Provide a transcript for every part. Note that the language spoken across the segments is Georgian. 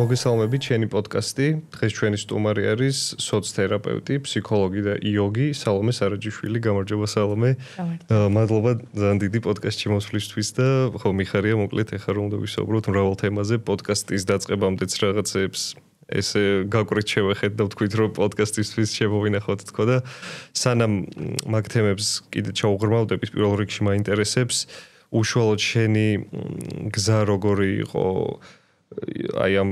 მოგესალმებით ჩვენი პოდკასტი. დღეს ჩვენი სტუმარი არის სოცთერაპევტი, ფსიქოლოგი და იოგი სალომე სარაჯიშვილი. გამარჯობა სალომე. მადლობა ძალიან დიდი პოდკასტში მოსვლისთვის და ხო მიხარია მოკლედ ეხლა რომ უნდა ვისაუბროთ მრავალ თემაზე პოდკასტის დაწყებამდეც რაღაცებს ესე გაკვირით შევეხეთ და ვთქვით რომ პოდკასტისთვის შემოვინახოთ თქო და სანამ მაგ თემებს კიდე ჩაუღრმავდებით პირველ რიგში მაინტერესებს უშუალოდ შენი გზა როგორი იყო აი ამ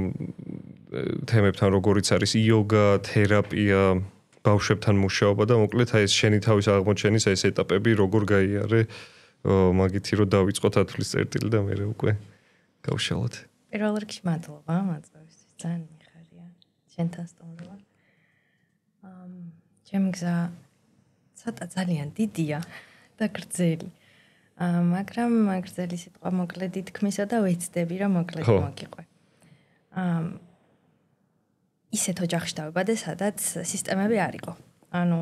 თემებთან როგორიც არის იოგა, თერაპია, ბავშვებთან მუშაობა და მოკლედ აი ეს შენი თავის აღმოჩენის ეს ეტაპები როგორ გაიარე მაგითი რომ დავიწყოთ ათვლის წერტილი და მე უკვე გავშალოთ. პირველ რიგში მადლობა მოწვევისთვის ძალიან მიხარია შენთან სტუმრობა. ჩემი გზა ცოტა ძალიან დიდია და გრძელი. მაგრამ გრძელი სიტყვა მოკლედ ითქმისა და ვეცდები რომ მოკლედ მოგიყვე. ისეთ ოჯახში დავიბადე, სადაც სისტემები არ იყო. ანუ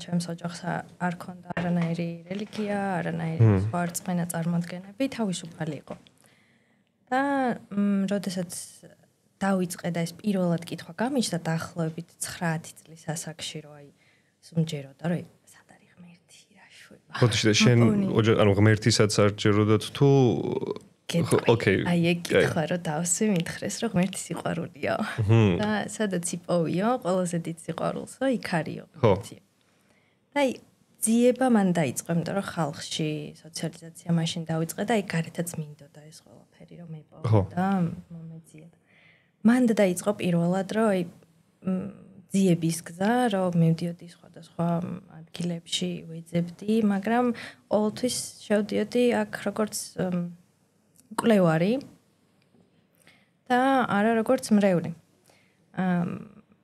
ჩემს ოჯახს არ ქონდა არანაირი რელიგია, არანაირი სხვა რწმენა წარმოდგენები, თავისუფალი იყო. და როდესაც დავიწყე და ეს პირველად კითხვა გამიჩნდა დაახლოებით 9-10 წლის ასაკში, რომ აი სუმჯეროდა, რომ ხოთში და შენ ანუ ღმერთისაც არ ჯეროდათ თუ ოკეი აი ეგ კითხვა რომ დავსვი მითხრეს რომ ღმერთი სიყვარულია და სადაც იპოვიო ყველაზე დიდ სიყვარულსო იქ არისო ღმერთი და აი ძიება მან დაიწყო იმიტომ რომ ხალხში სოციალიზაცია მაშინ დავიწყე და აი გარეთაც მინდოდა ეს ყველაფერი რომ მეპოვო და მომეძია მან დაიწყო პირველად რომ აი ძიების გზა, რომ მივდიოდი სხვადასხვა ადგილებში, ვეძებდი, მაგრამ ყოველთვის შევდიოდი აქ როგორც მკვლევარი და არა როგორც მრევლი.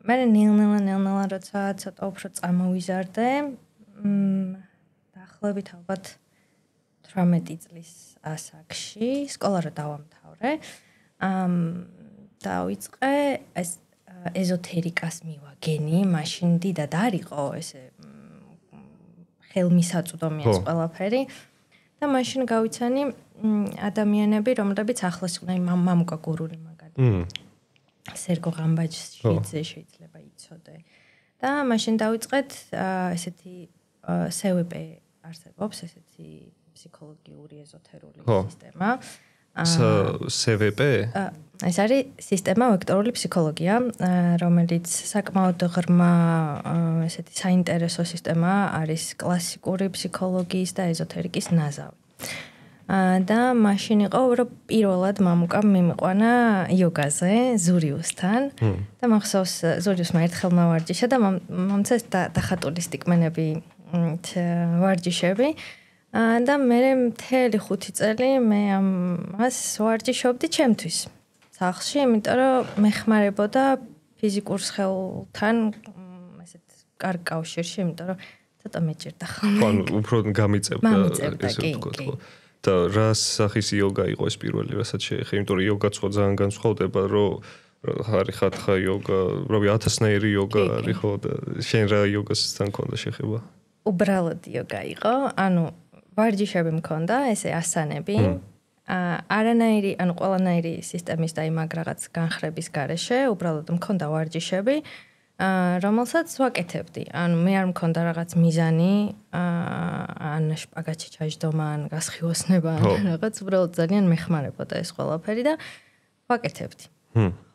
მე ნელ-ნელა როცა ცოტა უფრო წამოვიზარდე, დაახლოებით ალბათ 18 წლის ასაკში, სკოლა რა დავამთავრე, დავიწყე ეს ეზოთერიკას მივაგენი, მაშინ დიდად არ იყო ესე ხელმისაწვდომია ყველაფერი და მაშინ გავიცანი ადამიანები, რომლებიც ახლოს იყვნენ მამუკა გურული მაგალითად. სერგო ღამბაჯიძე შეიძლება იცოდე. და მაშინ დავიწყეთ ესეთი SVP არსებობს, ესეთი ფსიქოლოგიური ეზოთერული სისტემა. SVP? ეს არის სისტემა ვექტორული ფსიქოლოგია, რომელიც საკმაოდ ღრმა ესეთი საინტერესო სისტემა არის კლასიკური ფსიქოლოგიის და ეზოთერიკის ნაზავი. და მაშინ იყო რომ პირველად მამუკამ მიმიყვანა იოგაზე ზურიუსთან და მახსოვს ზურიუსმა ერთხელ მავარჯიშა და მომწეს დახატული სტიკმენები ვარჯიშები და მე მთელი 5 წელი მე ამას ვარჯიშობდი ჩემთვის სახლში, იმიტომ რომ მეხმარებოდა ფიზიკურ სხეულთან ესეთ კარგ კავშირში, იმიტომ რომ ცოტა მეჭირდა ხოლმე. ანუ უფრო გამიწევდა ესე ვთქვათ. და რა სახის იოგა იყო ეს პირველი, რასაც შეეხება, იმიტომ რომ იოგაც ხო ძალიან განსხვავდება, რომ არის ხათხა იოგა, რავი, 1000-ნაირი იოგა არის ხო და შენ რა იოგასთან ქონდა შეხება? უბრალოდ იოგა იყო, ანუ ვარჯიშები მქონდა, ესე ასანები. არანაირი, ანუ ყველანაირი სისტემის და იმ რაღაც განხრების გარეშე, უბრალოდ მქონდა ვარჯიშები, რომელსაც ვაკეთებდი. ანუ მე არ მქონდა რაღაც მიზანი, ან შპაგატში ჩაჯდომა, ან გასხივოსნება, რაღაც უბრალოდ ძალიან მეხმარებოდა ეს ყველაფერი და ვაკეთებდი.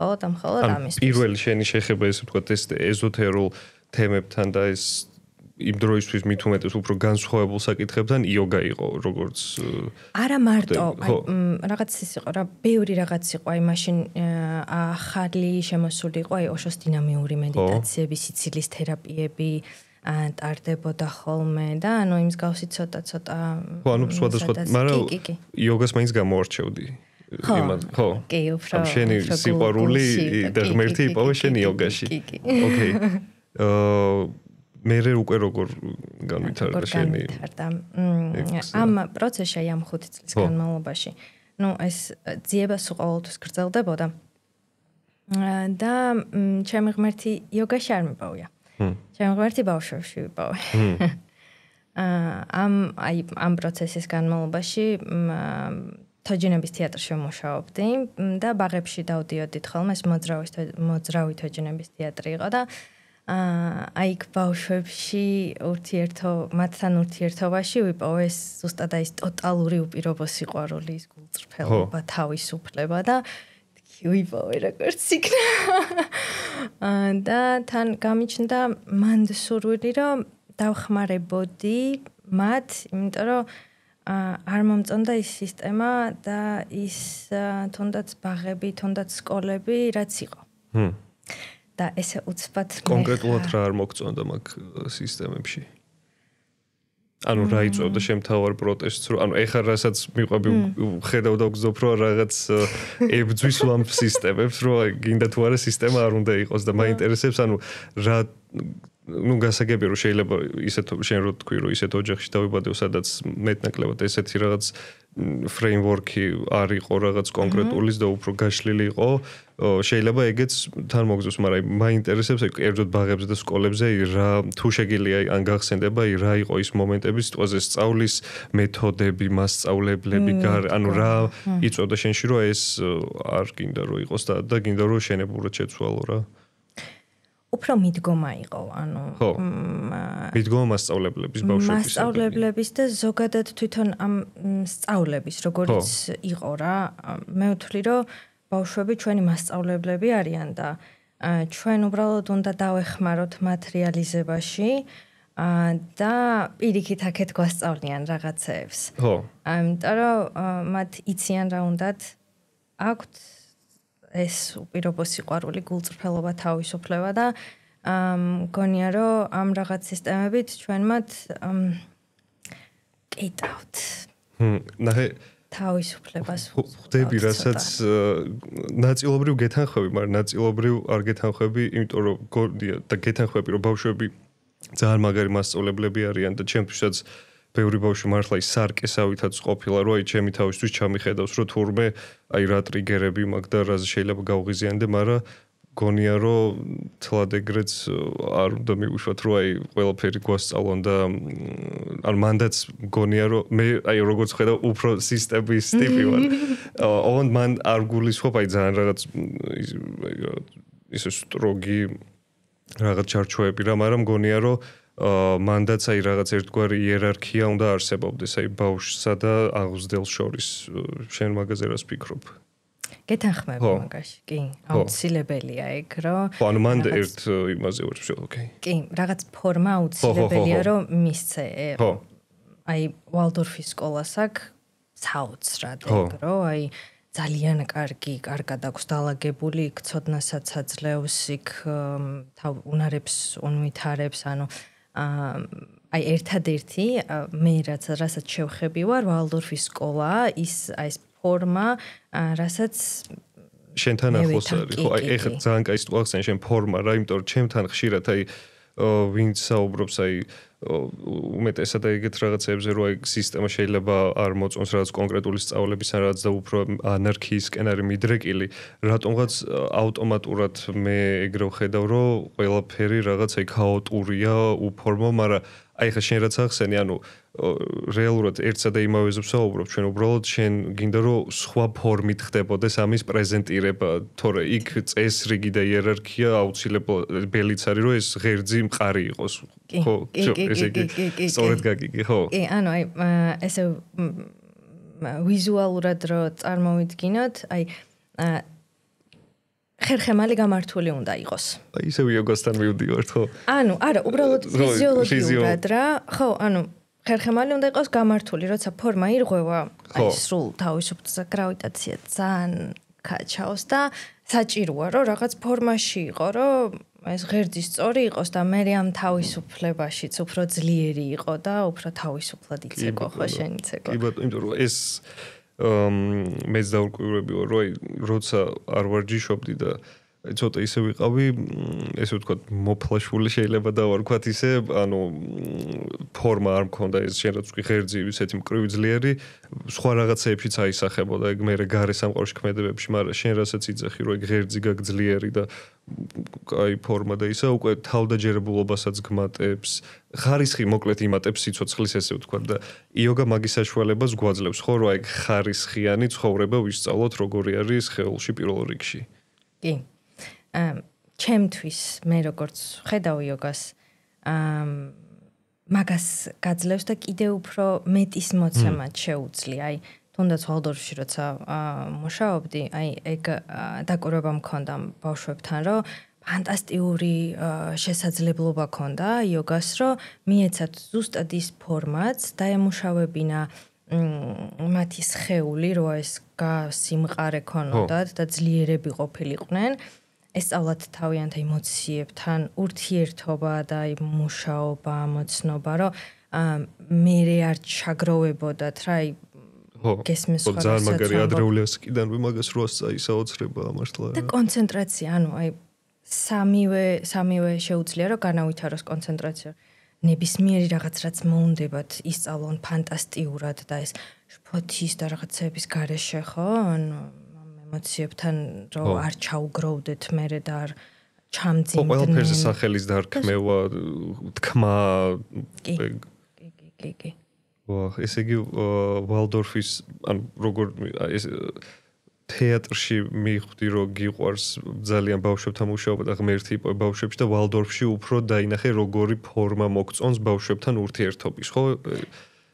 ხოლო ამის. პირველი შენი შეხება ესე ვთქვათ ეს ეზოთერულ თემებთან და ეს იმ დროისთვის მით უმეტეს უფრო განსხვავებულ საკითხებთან იოგა იყო როგორც არა მარტო რაღაც ის იყო რა ბევრი რაღაც იყო აი მაშინ ახალი შემოსული იყო აი ოშოს დინამიური მედიტაციები სიცილის თერაპიები ტარდებოდა ხოლმე და ანუ იმ მსგავსი ცოტა ხო ანუ სხვადასხვა მაგრამ იოგას მაინც გამოარჩევდი ხო კი უფრო შენი სიყვარული და ღმერთი იპოვე შენი იოგაში ოკეი მე უკვე როგორ განვითარდა შენი ამ პროცესში ამ 5 წლის განმავლობაში ну ეს ძიება სულ ყოველთვის გრძელდებოდა და ჩემი ღმერთი იოგაში არ მიპოვია ჩემი ღმერთი ბავშვებში ვიპოვე ამ პროცესის განმავლობაში თოჯინების თეატრში ვმუშაობდი და ბაღებში დავდიოდით ხოლმე, ეს მოძრავი თოჯინების თეატრი იყო და აი იქ ბავშვებში მათთან ურთიერთობაში ვიპოვე ეს ზუსტად ის ტოტალური უპირობო სიყვარული, ის გულწრფელობა, თავისუფლება და ვიპოვე როგორც იქნა. და თან გამიჩნდა მანდ სურვილი, რომ დავხმარებოდი მათ, იმიტომ რომ არ მომწონდა ის სისტემა და ის თუნდაც ბაღები, თუნდაც სკოლები, რაც იყო. და ესე უცბად კონკრეტულად რა არ მოგწონდა მაგ სისტემებში? ანუ რა იწვევდა შემთავარ პროტესტს, რომ ანუ ეხლა რასაც მიყვები ხედავ და გძობ რომ რაღაც ებძვის ამ სისტემებს, რომ გინდა თუ არა სისტემა არ უნდა იყოს და მაინტერესებს, ანუ რა გასაგებია რომ შეიძლება ისეთ შენ რო თქვი რომ ისეთ ოჯახში დავიბადე, სადაც მეტნაკლებად ესეთი რაღაც ფრეიმვორკი არ იყო რაღაც კონკრეტულის და უფრო გაშლილი იყო, შეიძლება ეგეც თან მოგზოს, მაგრამ მაინტერესებს კერძოდ ბაღებზე და სკოლებზე რა თუ შეგიძლია ან გახსენდება რა იყო ის მომენტები სიტყვაზე სწავლის მეთოდები, მასწავლებლები, ანუ რა იწვევდა შენში რომ ეს არ გინდა რომ იყოს და გინდა რომ შენებურად შეცვალო რა? უფრო მიდგომა იყო, ანუ მიდგომა მასწავლებლების ბავშვების მასწავლებლების და ზოგადად თვითონ ამ სწავლების როგორც იყო რა, მე ვთვლი რომ ბავშვები ჩვენი მასწავლებლები არიან და ჩვენ უბრალოდ უნდა დავეხმაროთ მათ რეალიზებაში და პირიქით აქეთ გვასწავლიან რაღაცეებს. ხო. იმიტომ რომ მათ იციან რა უნდათ აქვთ ეს უპირობო სიყვარული, გულწრფელობა, თავისუფლება და მგონია რომ ამ რაღაც სისტემებით ჩვენ მათ კეიტავთ. ნახე თავისუფლებას ხვდები, რასაც ნაწილობრივ გეთანხმები, მაგრამ ნაწილობრივ არ გეთანხმები, იმიტომ რომ და გეთანხმები, რომ ბავშვები ძალიან მაგარი მასწავლებლები არიან და ჩემთვისაც ბევრი ბავშვი მართლა ის სარკესავითაც ყოფილა, რომ აი ჩემი თავისთვის ჩამიხედავს, რომ თურმე აი რა ტრიგერები მაქვს და რაზე შეიძლება გავღიზიანდე, მაგრამ გონია რომ თლად ეგრეც არ უნდა მივუშვათ, რომ აი ყველაფერი გვასწავლონ და ანუ მანდაც გონია რომ მე აი როგორც ხედავ უფრო სისტემის ტიპი ვარ. ოღონდ მან არ გულისხმობ აი ძალიან რაღაც ისე სტროგი რაღაც ჩარჩოები რა, მაგრამ გონია რომ მანდაც აი რაღაც ერთგვარი იერარქია უნდა არსებობდეს აი ბავშვსა და აღზრდილს შორის. შენ მაგაზე რას ფიქრობ? გეთანხმები მაგაში, კი, აუცილებელია ეგ, რომ ხო, ანუ მანდ ერთ იმაზე ვარ, ოკეი. კი, რაღაც ფორმა აუცილებელია, რომ მისცე. ხო. აი ვალდორფის სკოლას აქვს საოცრად ეგ, რომ აი ძალიან კარგად აქვს დალაგებული, იქ ცოდნასაც აძლევს, იქ უნარებს უნვითარებს, ანუ აი ერთადერთი მე რასაც შევხები ვარ, ვალდორფის სკოლა, ის ფორმა, რასაც შენთან ახლოს არის. ხო, აი ეხლა ძალიან კაი სიტყვა ახსენე შენ ფორმა რა, იმიტომ რომ ჩემთან ხშირად აი ვინც საუბრობს აი უმეტესად ეგეთ რაღაცებზე, რომ აი სისტემა შეიძლება არ მოწონს რაღაც კონკრეტული სწავლების ან რაღაც და უფრო ანარქიისკენ არის მიდრეკილი, რატომღაც ავტომატურად მე ეგრე ვხედავ, რომ ყველაფერი რაღაც აი ქაოტურია, უფორმო, მაგრამ აი ხა შენ რაც ახსენი, ანუ რეალურად ერთსა და იმავეზე ვსაუბრობ, ჩვენ უბრალოდ შენ გინდა რომ სხვა ფორმით ხდებოდეს ამის პრეზენტირება, თორე იქ წესრიგი და იერარქია აუცილებელიც არის, რომ ეს ღერძი მყარი იყოს. ხო, ესე იგი სწორედ გაგიგე, ხო? კი, ანუ აი ესე ვიზუალურად რო წარმოვიდგინოთ, აი ხერხემალი გამართული უნდა იყოს. აი ისე იოგასთან მივდივართ, ხო? ანუ არა, უბრალოდ ფიზიოლოგიურად რა, ხო, ანუ ხერხემალი უნდა იყოს გამართული, როცა ფორმა ირღვევა, აი სრულ თავისუფლად გრავიტაცია ძალიან კაჩავს და საჭიროა, რომ რაღაც ფორმაში იყო, რომ ეს ღერძი სწორი იყოს და მე ამ თავისუფლებაშიც უფრო ძლიერი იყო და უფრო თავისუფლად იცეკო, ხო შენ იცეკო. კი ბატონო, იმიტომ რომ ეს მეც დაურკვევრები ვარ, რომ აი როცა არ ვარ ჯიშობდი და ცოტა ისე ვიყავი, ესე ვთქვათ, მოფლაშული შეიძლება დავარქვათ ისე, ანუ ფორმა არ მქონდა ეს შენ რაც ღერძი ისეთი მკრივი ძლიერი, სხვა რაღაცეებშიც აისახებოდა, ეგ მე გარე სამყაროში ქმედებებში, მაგრამ შენ რასაც იძახი, რომ ეგ ღერძი გაგძლიერი და აი ფორმა და ისა უკვე თავდაჯერებულობასაც გმატებს, ხარისხი მოკლედ იმატებს სიცოცხლის ესე ვთქვათ და იოგა მაგის საშუალებას გვაძლევს, ხო, რომ აი ხარისხიანი ცხოვრება ვისწავლოთ, როგორი არის ხეულში პირველ რიგში. კი. ჩემთვის მე როგორც ხედავ იოგას მაგას გაძლევს და კიდევ უფრო მეტის მოცემად შეუძლია. აი თუნდაც ვალდორფში როცა მუშაობდი, აი ეგ დაკვირვება მქონდა ბავშვებთან, რომ ფანტასტიკური შესაძლებლობა ქონდა იოგას, რომ მიეცათ ზუსტად ის ფორმაც, დაემუშავებინა მათი სხეული, რომ ეს სიმყარე ქონოდათ და ძლიერები ყოფილიყვნენ. ესწავლათ თავიანთ ემოციებთან, ურთიერთობა და აი მუშაობა, მოცნობა, რომ მე არ ჩაგროვებოდათ რა, აი გესმის სხვა ძალიან მაგარი ადრეული ასაკიდანვე მაგას როას წაისაოცრება ამართლა. და კონცენტრაცია, ანუ აი სამივე შეუძლია რომ განავითაროს კონცენტრაცია. ნებისმიერი რაღაც რაც მოუნდებათ ისწავლონ ფანტასტიურად და ეს შფოთის და რაღაცების გარეშე, ხო? ანუ ემოციებთან რომ არ ჩაუგროვდეთ მერე და არ ჩამძიმდნენ. ყველაფერზე სახელის დარქმევა, თქმა. კი. ესე იგი ვალდორფის ანუ როგორ ეს თეატრში მიხვდი რომ გიყვარს ძალიან ბავშვებთან მუშაობა და ღმერთი იპოვე ბავშვებში და ვალდორფში უფრო დაინახე როგორი ფორმა მოგწონს ბავშვებთან ურთიერთობის, ხო?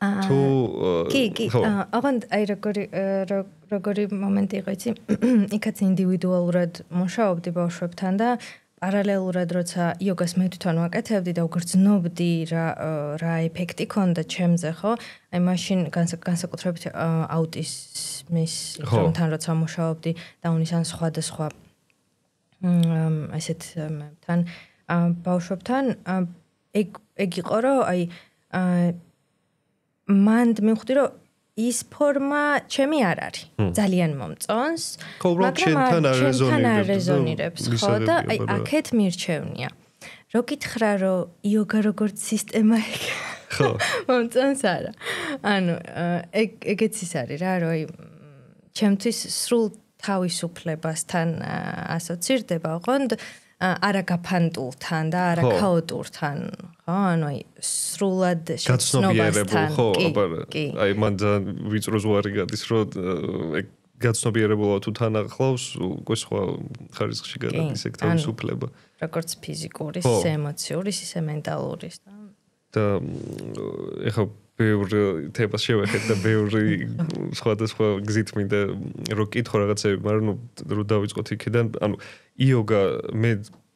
თუ კი, აღარ აი როგორი მომენტი იყო იცი, იქაც ინდივიდუალურად მუშაობდი ბავშვებთან და პარალელურად როცა იოგას მე თვითონ ვაკეთებდი და უგრძნობდი რა ეფექტი ქონდა ჩემზე, ხო? აი მაშინ განსაკუთრებით აუტიზმის დრომთან როცა მუშაობდი და უნისან სხვადასხვა ესეთ თან ბავშვებთან ეგ იყო რომ აი მანდ მივხვდი რომ ის ფორმა ჩემი არ არის. ძალიან მომწონს, მაგრამ ჩემთან არ რეზონირებს, ხო და აი აქეთ მირჩევნია. რო გითხრა რომ იოგა როგორც სისტემა ეგ ხო მომწონს არა. ანუ ეგეც ის არის რა, რომ აი ჩემთვის სრულ თავისუფლებასთან ასოცირდება, ოღონდ არა გაფანტულთან და არა ქაოტურთან, ხო? ანუ აი სრულად გაცნობიერებულ, ხო, აი მან ვიწრო ზღვარი გადის, რომ ეგ გაცნობიერებულა თუ თან ახლავს, უკვე სხვა ხარისხში გადადის ეგ თავისუფლება. როგორც ფიზიკური, ისე ემოციური, ისე მენტალური და ეხლა ბევრი თემას შევეხეთ და ბევრი სხვადასხვა გზით მინდა რომ კითხო რაღაცები, მაგრამ რომ დავიწყოთ იქიდან, ანუ იოგა მე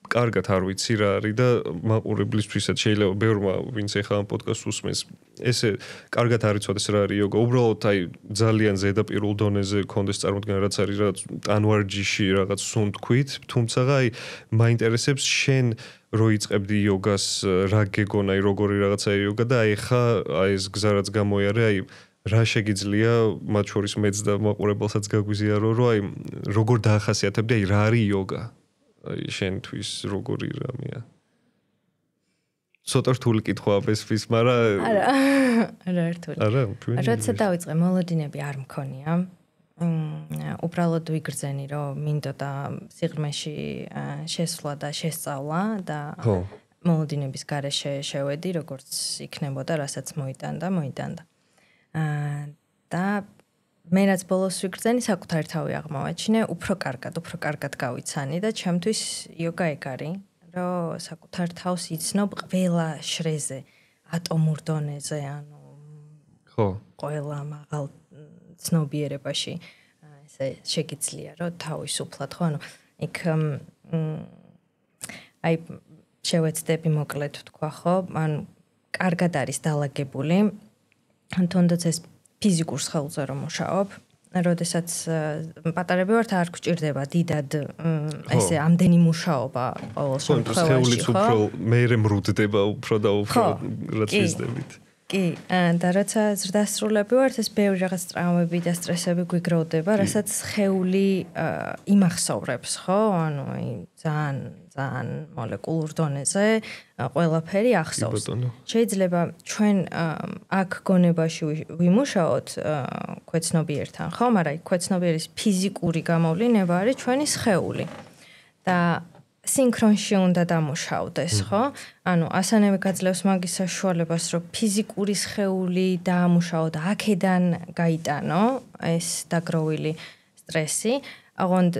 კარგად არ ვიცი რა არის და მაყურებლისთვისაც შეიძლება ბევრმა ვინც ეხლა ამ პოდკასტს უსმენს ესე კარგად არ იცოდეს რა არის იოგა, უბრალოდ აი ძალიან ზედაპირულ დონეზე კონდეს წარმოდგენა რაც არის რაღაც ტანვარჯიში რაღაც სუნთქვით, თუმცა აი მაინტერესებს შენ რო იწყებდი იოგას რა გეგონა, აი როგორი რაღაცა იოგა და აი ხა აი ეს გზა რაც გამოიარე, აი რა შეგიძლია მათ შორის მეც და მაყურებელსაც გაგვიზიარო, რომ აი როგორ დაახასიათებდი, აი რა არის იოგა? აი შენთვის როგორი რამეა? ცოტა რთული კითხვა ბესფის, მაგრამ არა რთული. როცა დავიწყე მოლოდინები არ მქონია. უბრალოდ ვიგრძენი რომ მინდოდა სიღრმეში შესვლა და შესწავლა და მოლოდინების გარეშე შევედი, როგორც იქნებოდა, რასაც მოიტანდა. და მე რაც ბოლოს ვიგრძენი, საკუთარი თავი აღმოვაჩინე, უფრო კარგად გავიცანი და ჩემთვის იოგა ეგ არის, რომ საკუთარ თავს იცნობ ყველა შრეზე, ატომურ დონეზე, ანუ ყველა მაღალ ცნობიერებაში ესე შეგიძლია რომ თავისუფლად, ხო, ანუ იქ აი შევეცდები მოკლედ თქვა, ხო, ანუ კარგად არის დალაგებული, თუნდაც ეს ფიზიკურ სხეულზე რომ მუშაობ, როდესაც პატარები ვართ არ გვჭირდება დიდად ესე ამდენი მუშაობა ყოველ შემთხვევაში, ხო? სხეულიც უფრო მეერე მრუდდება უფრო და უფრო რაც ვიზდებით. კი, და როცა ზრდასრულები ვართ, ეს ბევრი რაღაც ტრავმები და სტრესები გვიგროვდება, რასაც სხეული იმახსოვრებს, ხო? ანუ ძალიან მოლეკულურ დონეზე ყველაფერი ახსოვს. შეიძლება ჩვენ აქ გონებაში ვიმუშაოთ ქვეცნობიერთან, ხო? მაგრამ ქვეცნობიერის ფიზიკური გამოვლინება არის ჩვენი სხეული. და სინქრონში უნდა დამუშავდეს, ხო? ანუ ასანები გაძლევს მაგის საშუალებას, რომ ფიზიკური სხეული დაამუშაო და აქედან გაიტანო ეს დაგროვილი სტრესი. აღონდ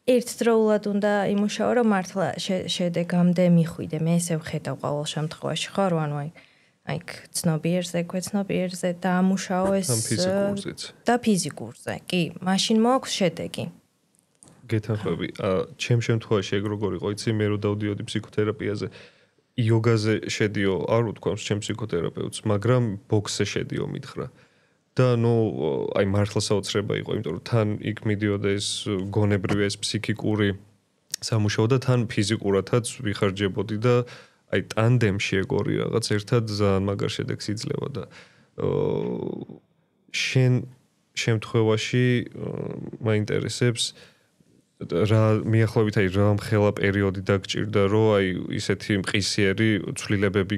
ერთდროულად უნდა იმუშაო, რომ მართლა შედეგამდე მიხვიდე. მე ესე ვხედავ ყოველ შემთხვევაში, ხო, რომ ანუ აი ცნობიერზე, ქვეცნობიერზე დაამუშაო ეს და ფიზიკურზე. კი, მაშინ მოაქვს შედეგი. გეთანხმები. ჩემ შემთხვევაში ეგ როგორ იყო, იცი, მე რო დავდიოდი ფსიქოთერაპიაზე, იოგაზე შედიო, არ უთქვამს ჩემ ფსიქოთერაპევტს, მაგრამ ბოქსზე შედიო მითხრა. და აი მართლა საოცრება იყო, იმიტომ რომ თან იქ მიდიოდა ეს გონებრივი ეს ფსიქიკური სამუშაო და თან ფიზიკურათაც ვიხარჯებოდი და აი ტანდემში ეგორი რაღაც ერთად ძალიან მაგარ შედეგს იძლევა და შენ შემთხვევაში მაინტერესებს რა მიახლოებით აი რა მხელა პერიოდი დაგჭირდა რომ აი ისეთი მყისიერი ცვლილებები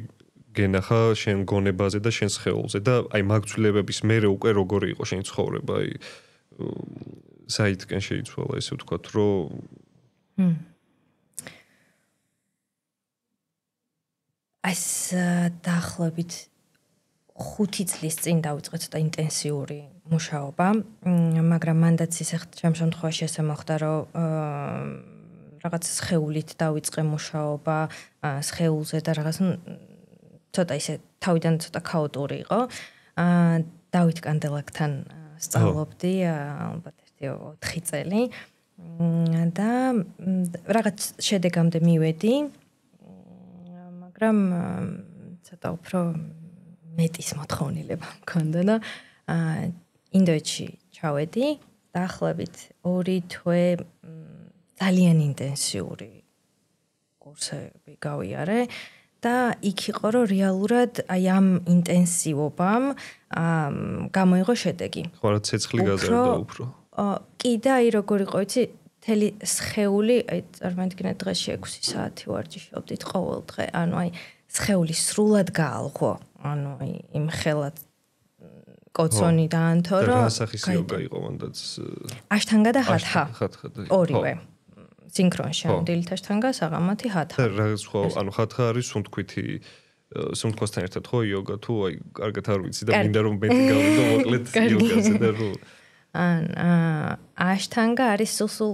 გენახა შენ გონებაზე და შენ სხეულზე და აი მაგ ცვლილებების მერე უკვე როგორი იყო შენი ცხოვრება აი საითკენ შეიცვალა ესე ვთქვათ რომ ეს დაახლოებით 5 წლის წინ დავიწყეთ და ინტენსიური მუშაობა, მაგრამ მანდაც ისე ჩემ შემთხვევაში ესე მოხდა, რომ რაღაც სხეულით დავიწყე მუშაობა, სხეულზე და რაღაც ცოტა ისე თავიდან ცოტა ქაოტური იყო. დავით კანდელაკთან სწავლობდი ალბათ 4 წელი და რაღაც შედეგამდე მივედი, მაგრამ ცოტა უფრო მეტის მოთხოვნილება მქონდა და ინდოეთში ჩავედი, დაახლოებით 2 თვე ძალიან ინტენსიური კურსები გავიარე და იქ იყო რომ რეალურად აი ამ ინტენსივობამ გამოიღო შედეგი. ხო, რა ცეცხლი გაზარდა უფრო. კი და აი როგორ იყო, იცი, მთელი სხეული, აი წარმოიდგინეთ დღეში 6 საათი ვარჯიშობდით ყოველ დღე, ანუ აი სხეული სრულად გაალღო. ანუ აი იმ ხელად კოცონი დაანთო რომ რა სახის იოგა იყო მანდაც აშთანგა და ჰათჰა ორივე სინქრონში ხო. დილით აშთანგა საღამოთი ჰათჰა და რა სხვა ანუ ჰათჰა არის სუნთქვითი სუნთქვასთან ერთად ხო იოგა თუ აი კარგად არ ვიცი და მინდა რომ მეტი გავიდო მოკლედ იოგაზე და რომ აშთანგა არის სულ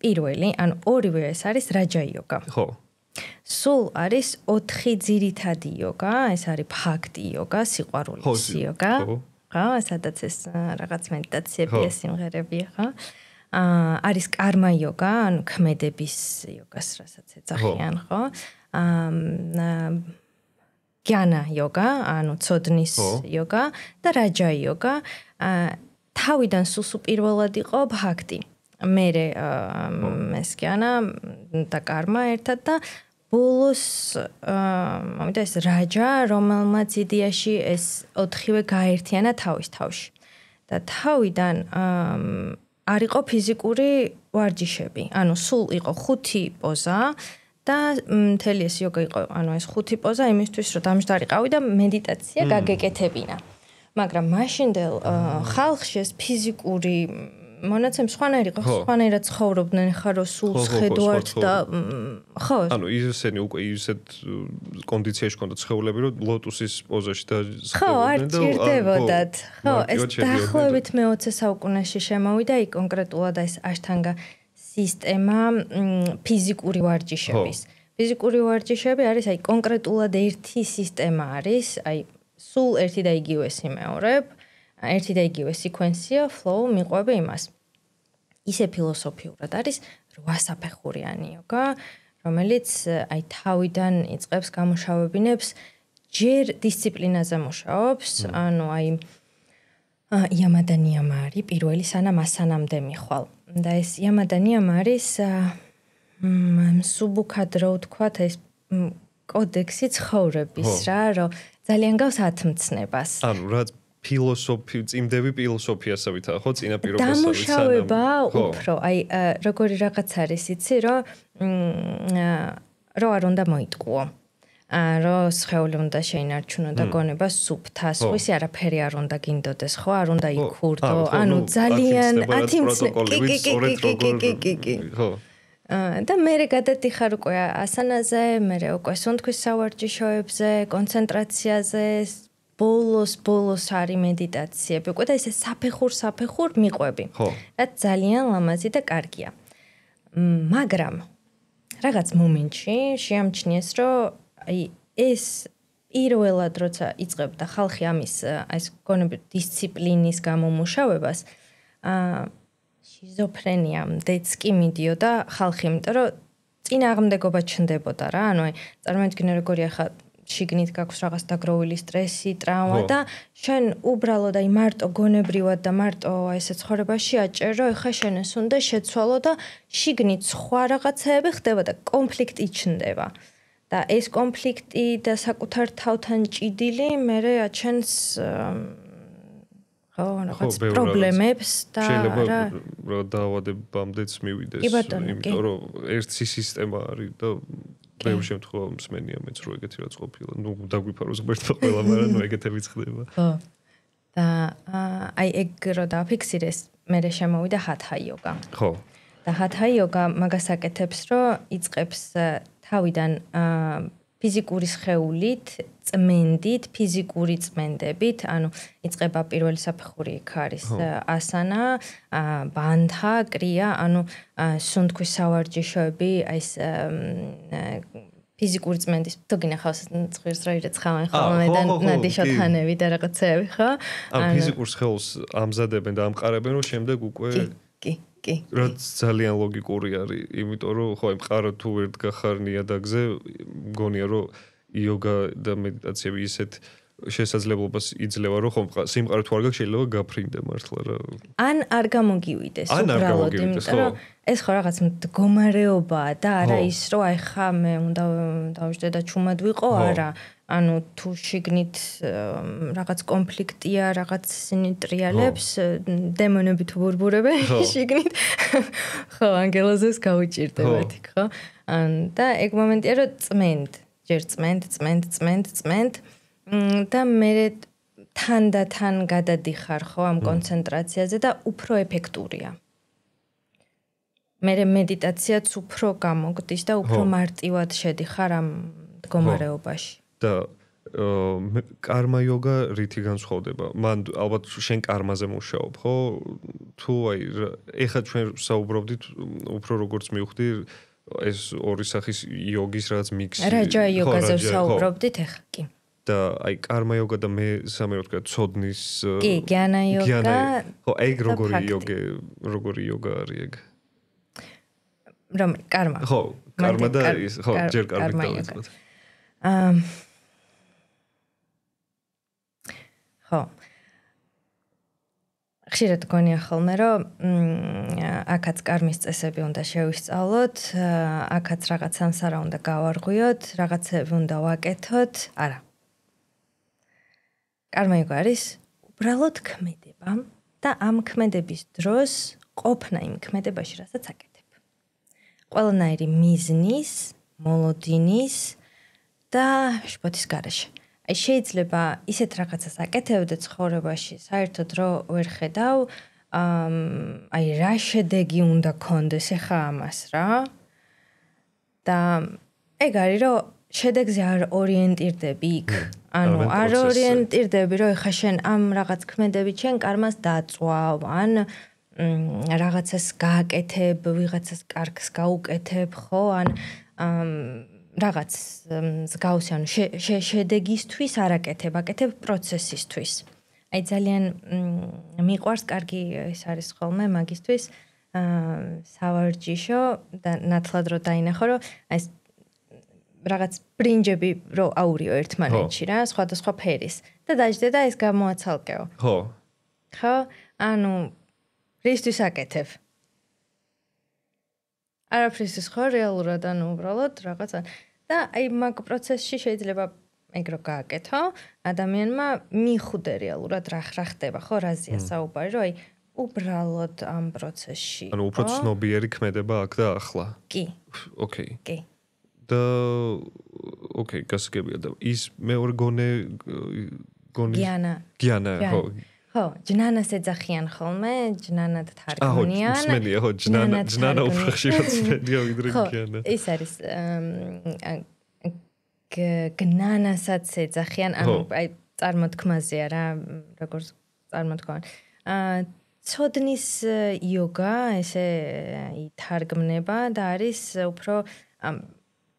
პირველი ანუ ორივე ეს არის რაჯა იოგა ხო სულ არის 4 ძირითადი იოგა, ეს არის ფაქტი იოგა, სიყვარულის იოგა. ხო, სადაც ეს რაღაც მედიტაციები, სიმღერები ხო. არის კარმა იოგა, ანუ ქმედების იოგას, რასაც ეძახიან, ხო. გიანა იოგა, ანუ ცოდნის იოგა და რაჯა იოგა. თავიდან სულ პირველად იყო ფაქტი. მერე ეს გიანა და კარმა ერთად და ბოლოს მომიდა ეს რაჯა, რომელმაც იდეაში ეს 4-ვე გაერთიანა თავის თავში. და თავიდან არ იყო ფიზიკური ვარჯიშები. ანუ სულ იყო 5 პოზა და მთელი ეს იოგა იყო, ანუ ეს 5 პოზა იმისთვის, რომ დამჯდარიყავი და მედიტაცია გაგეკეთებინა. მაგრამ მაშინდელ ხალხში ეს ფიზიკური მონაცემ სხვანაირი იყო, სხვანაირად ცხოვრობდნენ, ხა რომ სულ ხედავთ და ხო. ანუ ისინი უკვე ისეთ კონდიციაში ჰქონდათ სხეულები, რომ ლოტუსის პოზაში და ხო, არ ჭირდებოდათ. ხო, ეს დაახლოებით მე-20 საუკუნეში შემოვიდა იქ კონკრეტულად ეს აშთანგა სისტემა ფიზიკური ვარჯიშების. ფიზიკური ვარჯიშები არის აი კონკრეტულად ერთი სისტემა არის, აი სულ ერთი და იგივე სიმეორებ. ერთი და იგივე სეკვენსია, flow მიყვება იმას. ისე ფილოსოფიურად არის 8 საფეხურიანი იოგა, რომელიც აი თავიდან იწყებს გამუშავებინებს, ჯერ დისციპლინაზე მუშაობს, ანუ აი იამა და ნიამა არის პირველი სანამ ასანამდე მიხვალ. და ეს იამა და ნიამა არის მსუბუქად რო ვთქვათ ეს კოდექსი ცხოვრების რა, რომ ძალიან გავს ათმცნებას. ანუ რაც წიმდები ფილოსოფიასავითაა, ხო, წინაპირობასავით. დამუშავება უფრო, აი, როგორი რაღაც არის, იცი, რომ არ უნდა მოიტყუო. რომ სხეული უნდა შეინარჩუნო და გონება სუფთას, ხويسი არაფერი არ უნდა გინდოდეს, ხო, არ უნდა იქურდო, ანუ ძალიან 10 პროტოკოლებით სწორედ როგორ ხო. და მე გადადიხარ უკვე ასანაზე, მე უკვე სუნთქვის სავარჯიშოებზე, კონცენტრაციაზე, ბოლოს არის მედიტაციები, უკვე და ესე საფეხურ მიყვები. რაც ძალიან ლამაზი და კარგია. მაგრამ რაღაც მომენტში შეამჩნიეს, რომ აი ეს პირველად როცა იწყებდა ხალხი ამის ეს გონების დისციპლინის გამომუშავებას შიზოფრენიამდეც კი მიდიოდა ხალხი, იმიტომ რომ წინააღმდეგობა ჩნდებოდა რა, ანუ აი წარმოიდგინე როგორი ახლა შიგნით გაქვს რაღაც დაგროვილი სტრესი, ტრავმა და შენ უბრალოდ აი მარტო გონებრივად და მარტო აი ესე ცხოვრებაში აჭერ, რომ ეხა შენ ეს უნდა შეცვალო და შიგნით სხვა რაღაცეები ხდება და კონფლიქტი ჩნდება. და ეს კონფლიქტი და საკუთარ თავთან ჭიდილი მერე აჩენს ხო რაღაც პრობლემებს და შეიძლება რა დაავადებამდეც მივიდეს, იმიტომ რომ ერთი სისტემა არის და ბევრ შემთხვევაში მსმენია მეც რომ ეგეთი რაც ყოფილა. ნუ დაგვიფაროს ღმერთმა ყველა, მაგრამ ნუ ეგეთებიც ხდება. ხო. და აი ეგ რო დაფიქსირეს, მერე შემოვიდა ჰათა იოგა. ხო. და ჰათა იოგა მაგას აკეთებს, რომ იწყებს თავიდან ფიზიკური სხეულით, წმენდით, ფიზიკური წმენდებით, ანუ იწყება პირველი საფეხური იქ არის ასანა, ბანთა, კრია, ანუ სუნთქვის სავარჯიშოები, აი ეს ფიზიკური წმენდის, თუ გინახავს ცხვირს რა ირეცხავენ ხოლმე და ნადიშოთანები და რაღაცეები, ხო? ანუ ფიზიკურ სხეულს ამზადებენ და ამყარებენ, რომ შემდეგ უკვე კი. რაც ძალიან ლოგიკური არის, იმიტომ რომ ხო, მყარო თუ ვერ დგახარ ნიადაგზე, მგონია რომ იოგა და მედიტაციები ისეთ შესაძლებლობას იძლევა, რომ ხო, სიმყარო თუ არ გაქვს, შეიძლება გაფრინდე მართლა რა. ან არ გამოგივიდეს უბრალოდ, იმიტომ რომ ეს ხო რაღაც მდგომარეობაა და არა ის, რომ აი ხა მე უნდა დავждე და ჩუმად ვიყო, არა. ანუ თუ შიგნით რაღაც კონფლიქტია, რაღაც ისინი ტრიალებს, დემონები თუ ბურბურებენ შიგნით. ხო, ანგელოზებს გაუჭირდებათ იქ, ხო? და ეგ მომენტია, რომ ჯერ წმენდ და მე თან გადადიხარ ხო ამ კონცენტრაციაზე და უფრო ეფექტურია. მე მედიტაციაც უფრო გამოგდის და უფრო მარტივად შედიხარ ამ მდგომარეობაში. და კარმა იოგა რითი განსხვავდება? მან ალბათ შენ კარმაზე მუშაობ, ხო? თუ აი ეხლა ჩვენ საუბრობდით უფრო როგორც მივხვდი ეს ორი სახის იოგის რაღაც მიქსი. რაჯა იოგაზე საუბრობდით ეხლა კი. და აი კარმა იოგა და მე სამე ვთქვა ცოდნის კი, გიანა იოგა. ხო, ეგ როგორი იოგა არის ეგ? რომ კარმა. ხო, კარმა და ის ხო, ჯერ კარგი დავიწყოთ. ხო. ხშირად გონია ხოლმე, რომ აქაც კარმის წესები უნდა შევისწავლოთ, აქაც რაღაც სამსარა უნდა გავარღვიოთ, რაღაცები უნდა ვაკეთოთ, არა. კარმა იოგა არის უბრალოდ ქმედება და ამ ქმედების დროს ყოფნა იმ ქმედებაში, რასაც აკეთებ. ყველანაირი მიზნის, მოლოდინის და შფოთის გარეშე. აი შეიძლება ისეთ რაღაცას აკეთებდე ცხოვრებაში, საერთოდ რო ვერ ხედავ, აი რა შედეგი უნდა კონდეს ახლა ამას რა. და ეგ არის რომ შედეგზე არ ორიენტირდები იქ. ანუ არ ორიენტირდები რომ ახლა შენ ამ რაღაც ქმედებით შენ კარმას დაწვავ, ან რაღაცას გააკეთებ, ვიღაცას კარგს გაუკეთებ, ხო, ან რაღაც მსგავსი, ანუ შედეგისთვის არ აკეთებ, აკეთებ პროცესისთვის. აი ძალიან მიყვარს კარგი ეს არის ხოლმე მაგისთვის სავარჯიშო და ნათლად რო დაინახო, რომ აი რაღაც ბრინჯები რო აურიო ერთმანეთში რა, სხვადასხვა ფერის და დაждე და ეს გამოაცალკეო. ხო. ხო? ანუ რისთვის აკეთებ? არაფრისთვის ხო რეალურად, ანუ უბრალოდ რაღაცა და აი მაგ პროცესში შეიძლება ეგ რო გააკეთო, ადამიანმა მიხუდე რეალურად რა ხდება, ხო, რაზეა საუბარი, რომ აი უბრალოდ ამ პროცესში. ანუ უფრო ცნობიერი ქმედება აქ და ახლა. კი. ოკეი. კი. და ოკეი, გასაგებია და ის მეორე გიანა, ხო. ხო, ჯნანას ეძახიან ხოლმე, ჯნანა და თარგმნიან. ხო, მსმენია, ხო, ჯნანა უფრო ხშირად მსმენია ვიდრე გიანა. ხო, ეს არის გნანასაც ეძახიან, ანუ აი წარმოთქმაზეა რა, როგორც წარმოთქვა. ცოდნის იოგა ესე ითარგმნება და არის უფრო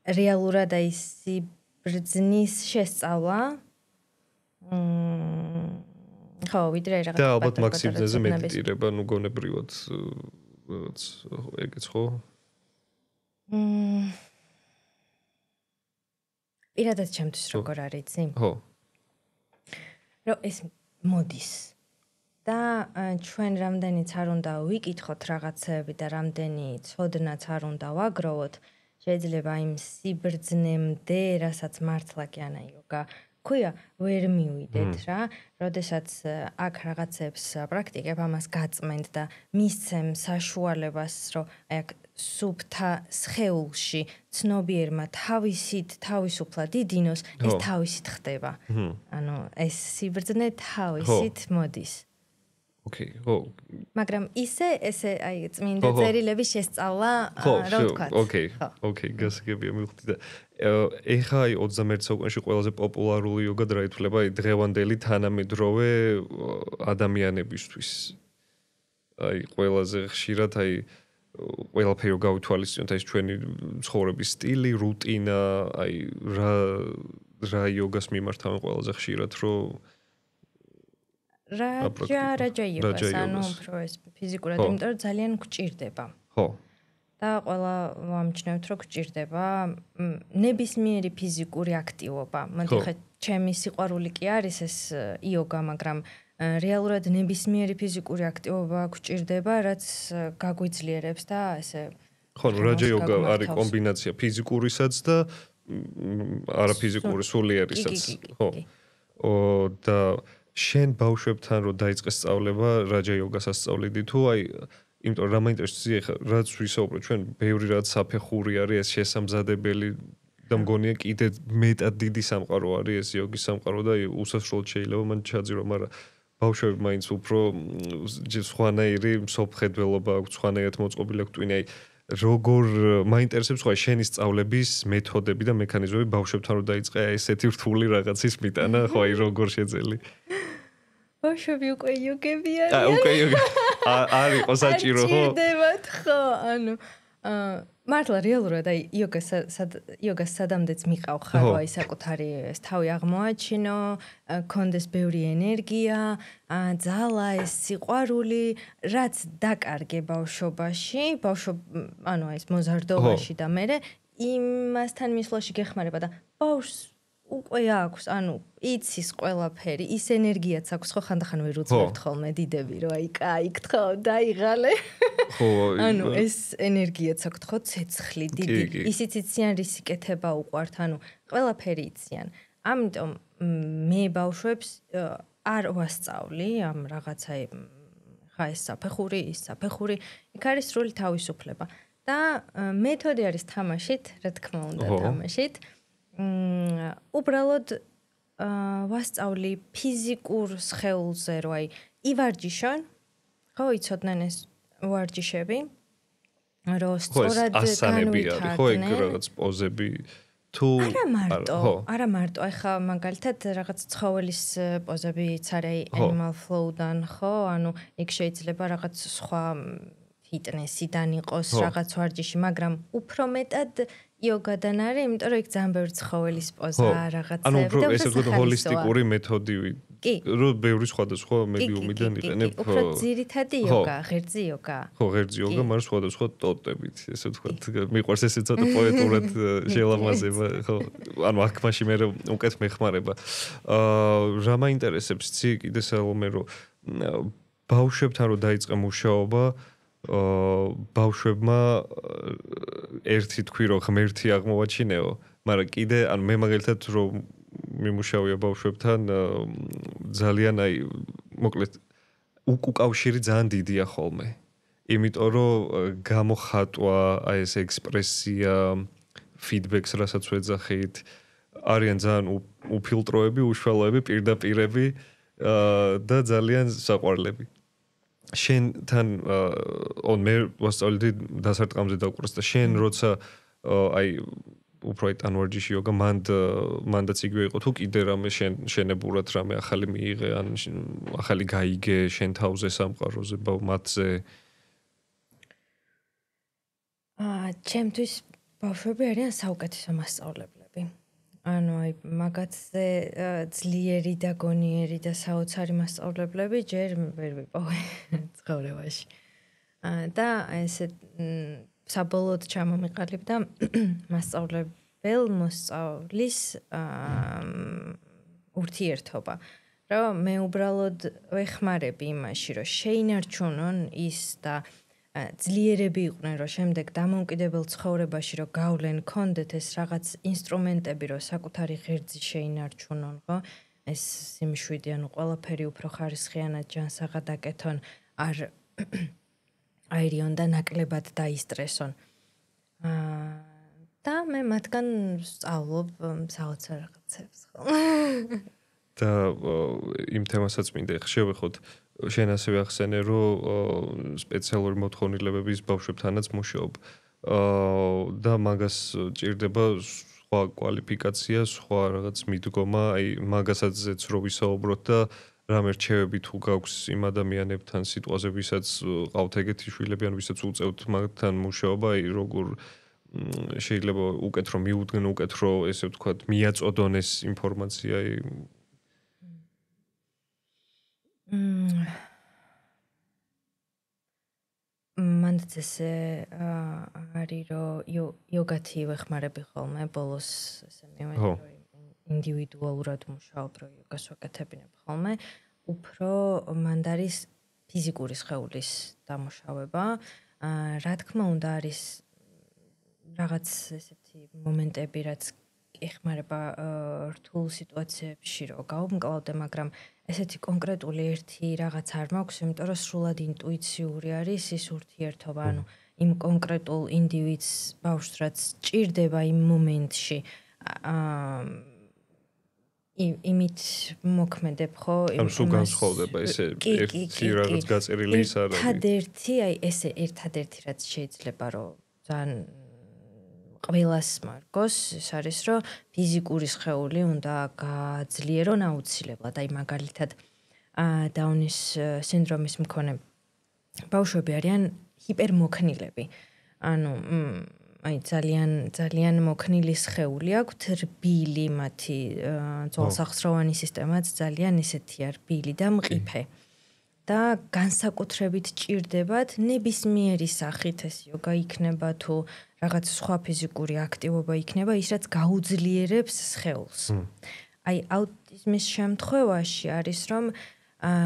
რეალურად აი სიბრძნის შესწავლა. ხო, ვიდრე რაღაც და ალბათ მაქსიმიზმზე მედიტირება, ნუ გონებრივად ეგეც ხო? პირადად ჩემთვის როგორ არის, იცი? ხო. რომ ეს მოდის. და ჩვენ რამდენიც არ უნდა ვიკითხოთ რაღაცები და რამდენი ცოდნაც არ უნდა ვაგროვოთ, შეიძლება იმ სიბრძნემდე, რასაც მართლა კი ანა იოგა ქვია, ვერ მივიდეთ რა, როდესაც აქ რაღაცებს პრაქტიკებ, ამას გაწმენთ და მისცემ საშუალებას, რომ აი აქ სუფთა სხეულში ცნობიერმა თავისუფლად იდინოს, ეს თავისით ხდება. ანუ ეს სიბრძნე თავისით მოდის. ოკეი, ხო. მაგრამ ესე აი წმინდა წერილების შესწავლა რა ვთქვათ. ოკეი, გასაგებია მივხვდი და ეხა აი 21 საუკუნეში ყველაზე პოპულარული იოგა რა ითვლება აი დღევანდელი თანამედროვე ადამიანებისთვის. აი ყველაზე ხშირად აი ყველაფერი გავითვალისწინოთ ეს ჩვენი ცხოვრების სტილი, რუტინა, აი რა იოგას მიმართავენ ყველაზე ხშირად, რომ რაჯა იოგას, ანუ უფრო ეს ფიზიკურად, იმიტომ რომ ძალიან გვჭირდება. ხო. და ყველა ვამჩნევთ, რომ გვჭირდება ნებისმიერი ფიზიკური აქტივობა. მოდი ხე, ჩემი სიყვარული კი არის ეს იოგა, მაგრამ რეალურად ნებისმიერი ფიზიკური აქტივობა გვჭირდება, რაც გაგვიძლიერებს და ესე ხო, რაჯა იოგა არის კომბინაცია ფიზიკურისაც და არაფიზიკური სულიერისაც. ხო. და შენ ბავშვებთან რო დაიწყეს სწავლება რაჯა იოგას ასწავლიდი თუ აი იმიტომ რომ მაინტერესებს ხა რაც ვისაუბრეთ ჩვენ ბევრი რაც საფეხური არის ეს შესამზადებელი და მგონია კიდე მეტად დიდი სამყარო არის ეს იოგის სამყარო და უსასრულოდ შეიძლება მან ჩაძირო მაგრამ ბავშვები მაინც უფრო სხვანაირი მსოფლმხედველობა აქვს სხვანაირად მოწყობილი აქვს ტვინი აი როგორ მაინტერესებს ხო შენი სწავლების მეთოდები და მექანიზმები ბავშვებთან რო დაიწყე ესეთი რთული რაღაცის მიტანა ხო აი როგორ შეძელი ბავშვები უკვე იოგები არიან უკვე იოგა არ იყო საჭირო ხო ჭირდებათ ხო ანუ მართლა რეალურად აი იოგას სადამდეც მიყავ ხარო აი საკუთარი ეს თავი აღმოაჩინო კონდეს ბევრი ენერგია ძალა ეს სიყვარული რაც დაკარგე ბავშვობაში ანუ ეს მოზარდობაში და მე იმასთან მისვლაში გეხმარება და ბავშვს უკვე აქვს, ანუ იცის ყველაფერი, ის ენერგიაც აქვს, ხო ხანდახან ვერ უძლებთ ხოლმე დიდები, რომ აი კაი, გთხოვ, დაიღალე. ხო, ანუ ეს ენერგიაც აქვს, ხო, ცეცხლი, დიდი. ისიც იციან, ისი კეთება უყვართ, ანუ ყველაფერი იციან. ამიტომ მე ბავშვებს არ ვასწავლი ამ რაღაცა ხა ეს საფეხური, ის საფეხური, იქ არის სრული თავისუფლება. და მეთოდი არის თამაშით, რა თქმა უნდა, თამაშით. უბრალოდ ვასწავლი ფიზიკურ სხეულზე, რომ აი ივარჯიშონ, ხო, იცოდნენ ეს ვარჯიშები, რომ სწორად განვითარდნენ. ხო, ეგ რაღაც პოზები თუ არა მარტო, ახლა მაგალითად რაღაც ცხოველის პოზებიც არის animal flow-დან, ხო, ანუ იქ შეიძლება რაღაც სხვა ფიტნესიდან იყოს რაღაც ვარჯიში, მაგრამ უფრო მეტად იოგადან არის, იმიტომ რომ იქ ძალიან ბევრი ცხოველის პოზა რაღაცები და ანუ უფრო ესე ვთქვათ ჰოლისტიკური მეთოდი რომ ბევრი სხვადასხვა მედიუმიდან იყენებ უფრო ძირითადი იოგა, ღერძი იოგა. ხო, ღერძი იოგა, მაგრამ სხვადასხვა ტოტებით, ესე ვთქვათ, მიყვარს ესე ცოტა პოეტურად შელამაზება, ხო, ანუ აქ მაშინ მე უკეთ მეხმარება. რა მაინტერესებს ცი კიდე სალომე რომ ბავშვებთან რომ დაიწყე მუშაობა ბავშვებმა ერთი თქვი რომ ღმერთი აღმოვაჩინეო, მაგრამ კიდე ანუ მე მაგალითად რომ მიმუშავია ბავშვებთან ძალიან მოკლედ უკავშირი ძალიან დიდია ხოლმე. იმიტომ რომ გამოხატვა, ეს ექსპრესია, ფიდბექს რასაც ვეძახით, არიან ძალიან უფილტროები, უშუალოები, პირდაპირები და ძალიან საყვარლები. შენთან მე ვასწავლდი დასარტყამზე დაუყურეს და შენ როცა უფრო ტანვარჯიში იოგა მანდაც იგივე იყო თუ კიდე რამე შენებურად რამე ახალი მიიღე ან ახალი გაიგე შენ თავზე სამყაროზე მათზე ჩემთვის ბავშვები არიან საუკეთესო მასწავლებლები. ანუ მაგათზე ძლიერი და გონიერი და საოცარი მასწავლებლები ჯერ ვერ ვიპოვე ცხოვრებაში. და ესე საბოლოოდ ჩამომიყალიბდა მასწავლებელ მოსწავლის ურთიერთობა. რომ მე უბრალოდ ვეხმარები იმაში, რომ შეინარჩუნონ ის და ძლიერები იყვნენ, რომ შემდეგ დამოუკიდებელ ცხოვრებაში რომ გავლენ კონდეთ ეს რაღაც ინსტრუმენტები, რომ საკუთარი ღერძი შეინარჩუნონ, ხო? ეს სიმშვიდე, ანუ ყველაფერი უფრო ხარისხიანად ჯანსაღად აკეთონ, არ აერიონ და ნაკლებად დაისტრესონ. და მე მათგან ვსწავლობ საოცარ რაღაცებს, ხო? და იმ თემასაც მინდა შევეხოთ. შენ ასევე ახსენე, რომ სპეციალური მოთხოვნილებების ბავშვებთანაც მუშაობ. და მაგას ჭირდება სხვა კვალიფიკაცია, სხვა რაღაც მიდგომა, მაგასაც რო ვისაუბროთ და რამე რჩევები თუ გაქვს იმ ადამიანებთან სიტყვაზე, ვისაც ყავთ ეგეთი შვილები, ან ვისაც უწევთ მაგთან მუშაობა, როგორ შეიძლება უკეთ რომ მიუდგნენ, უკეთ რომ ესე ვთქვათ, მიაწოდონ ეს ინფორმაცია. მანდ ესე არის რომ იოგათი ვეხმარები ხოლმე ბოლოს ესე მივედი რომ ინდივიდუალურად მუშაობ რომ იოგას ვაკეთებინებ ხოლმე უფრო მანდ არის ფიზიკური სხეულის დამუშავება რა თქმა უნდა არის რაღაც ესეთი მომენტები რაც ეხმარება რთულ სიტუაციებში რომ გავუმკლავდე მაგრამ ესეთი კონკრეტული ერთი რაღაც არ მაქვს, იმიტომ რომ სრულად ინტუიციური არის ის ურთიერთობა, ანუ იმ კონკრეტულ ინდივიდს ბავშვს რაც ჭირდება იმ მომენტში. იმით მოქმედებ ხო? ანუ სულ განსხვავდება ესე ერთი რაღაც გაწერილი ის არ არის. ერთადერთი, ესე ერთადერთი რაც შეიძლება რომ ძალიან ყველას მარგოს ის არის რომ ფიზიკური სხეული უნდა გაძლიერონ აუცილებლად აი მაგალითად დაუნის სინდრომის მქონე ბავშვები არიან ჰიპერმოქნილები ანუ აი ძალიან მოქნილი სხეული აქვთ რბილი მათი ძვალსახსროვანი სისტემაც ძალიან ისეთია რბილი და მყიფე და განსაკუთრებით ჭირდებათ ნებისმიერი სახით ეს იოგა იქნება თუ რაღაც სხვა ფიზიკური აქტივობა იქნება ის რაც გაუძლიერებს სხეულს. აი აუტიზმის შემთხვევაში არის რომ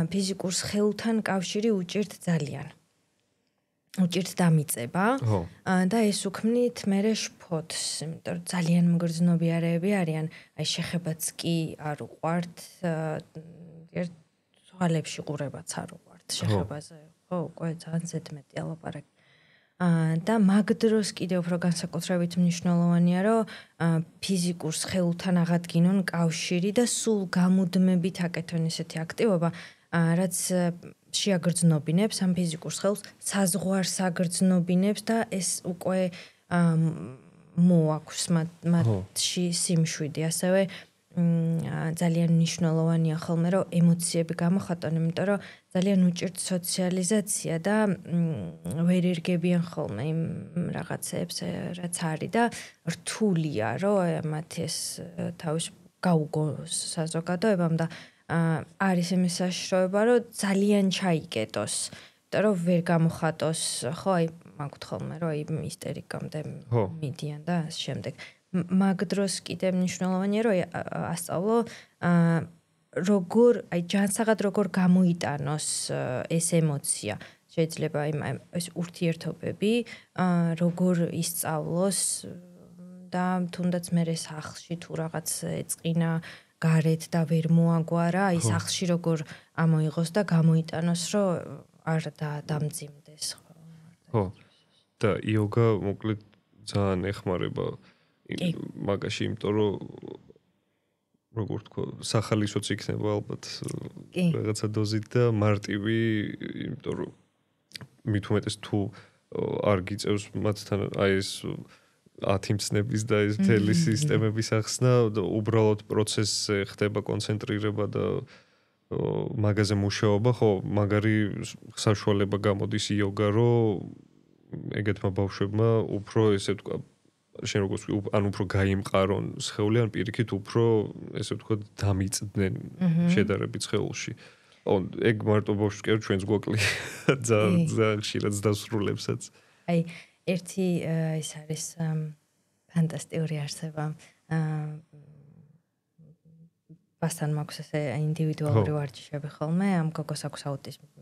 ფიზიკურ სხეულთან კავშირი უჭირთ ძალიან. უჭირთ დამიწება და ეს უქმნით მერე შფოთს, იმიტომ რომ ძალიან მგრძნობიარეები არიან. აი შეხებაც კი არ უყვართ ერთ თვალებში ყურებაც არ უყვართ შეხებაზე. ხო, უკვე ძალიან ზედმეტი ალაპარაკი. და მაგ დროს კიდევ უფრო განსაკუთრებით მნიშვნელოვანია, რომ ფიზიკურ სხეულთან აღადგინონ კავშირი და სულ გამუდმებით აკეთონ ესეთი აქტივობა, რაც შეაგრძნობინებს ამ ფიზიკურ სხეულს, საზღვარს აგრძნობინებს და ეს უკვე მოაქვს მათში სიმშვიდე, ასევე ძალიან მნიშვნელოვანია ხოლმე რომ ემოციები გამოხატონ, იმიტომ რომ ძალიან უჭირთ სოციალიზაცია და ვერ ერგებიან ხოლმე იმ რაღაცებს რაც არის და რთულია რომ მათი ეს თავის გაუგოს საზოგადოებამ და არის იმის საშიშროება რომ ძალიან ჩაიკეტოს, იმიტომ რომ ვერ გამოხატოს, ხო აი მაგ ხოლმე რომ აი ისტერიკამდე მიდიან და ამ შემდეგ მაგ დროს კიდე მნიშვნელოვანია რომ ასწავლო როგორ აი ჯანსაღად როგორ გამოიტანოს ეს ემოცია შეიძლება ეს ურთიერთობები როგორ ისწავლოს და თუნდაც მე სახლში თუ რაღაც ეწყინა გარეთ და ვერ მოაგვარა, აი სახლში როგორ ამოიღოს და გამოიტანოს, რომ არ დამძიმდეს ხო. ხო. და იოგა მოკლედ ძალიან ეხმარება მაგაში, იმიტომ რომ როგორ თქო, სახალისოც იქნება ალბათ რაღაცა დოზით და მარტივი, იმიტომ რომ მით უმეტეს თუ არ გიწევს მათთან აი ეს 10 მცნების და ეს მთელი სისტემების ახსნა, უბრალოდ პროცესზე ხდება კონცენტრირება და მაგაზე მუშაობა, ხო, მაგარი საშუალება გამოდის იოგა, რომ ეგეთმა ბავშვებმა უფრო ესე ვთქვა, შენ როგორც ან უფრო გაიმყარონ სხეული, ან პირიქით უფრო ესე ვთქვა დამიწდნენ შედარებით სხეულში. ეგ მარტო ბავშვს კი არ ჩვენს გვაკლია ძალიან ხშირად დასრულებსაც. აი ერთი ის არის ფანტასტიკური არსება. ბასთან მაქვს ესე ინდივიდუალური ვარჯიშები ხოლმე, ამ გოგოს აქვს აუტიზმის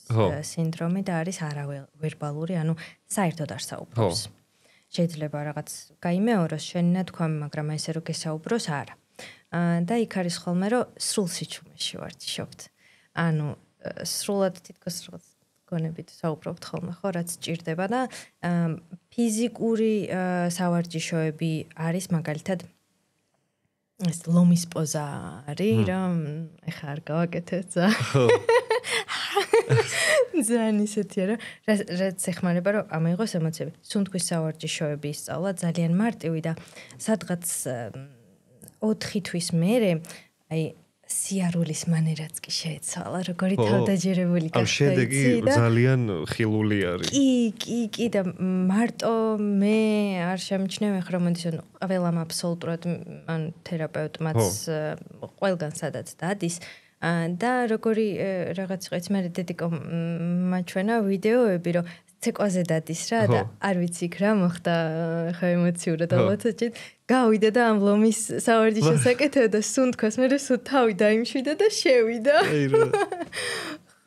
სინდრომი და არის არავერბალური, ანუ საერთოდ არ საუბრობს. შეიძლება რაღაც გაიმეოროს შენ ნათქვამი, მაგრამ ესე რომ გესაუბროს არა. და იქ არის ხოლმე რომ სრულ სიჩუმეში ვარჯიშობთ. ანუ სრულად თითქოს რაღაც გონებით საუბრობთ ხოლმე, ხო, რაც ჭირდება და ფიზიკური სავარჯიშოები არის მაგალითად ეს ლომის პოზა არის, რომ ეხა არ გავაკეთეთ ზა. ძალიან ისეთია, რომ რაც ეხმარება, რომ ამოიღოს ემოციები. სუნთქვის სავარჯიშოები ისწავლა ძალიან მარტივი და სადღაც 4 თვის მერე აი სიარულის მანერაც კი შეეცვალა, როგორი თავდაჯერებული გახდა. ამ შედეგი ძალიან ხილული არის. კი და მარტო მე არ შემჩნევ ახლა მომდის ყველამ აბსოლუტურად ან თერაპევტმაც ყველგან სადაც დადის და როგორი რაღაც ყეც მე დედიკო მაჩვენა ვიდეოები რომ ცეკვაზე დადის რა და არ ვიცი იქ რა მოხდა ხა ემოციურად ალბათ გავიდა და ამ ლომის სავარჯიშოს აკეთებდა სუნთქვას მე სულ თავი დაიმშვიდა და შევიდა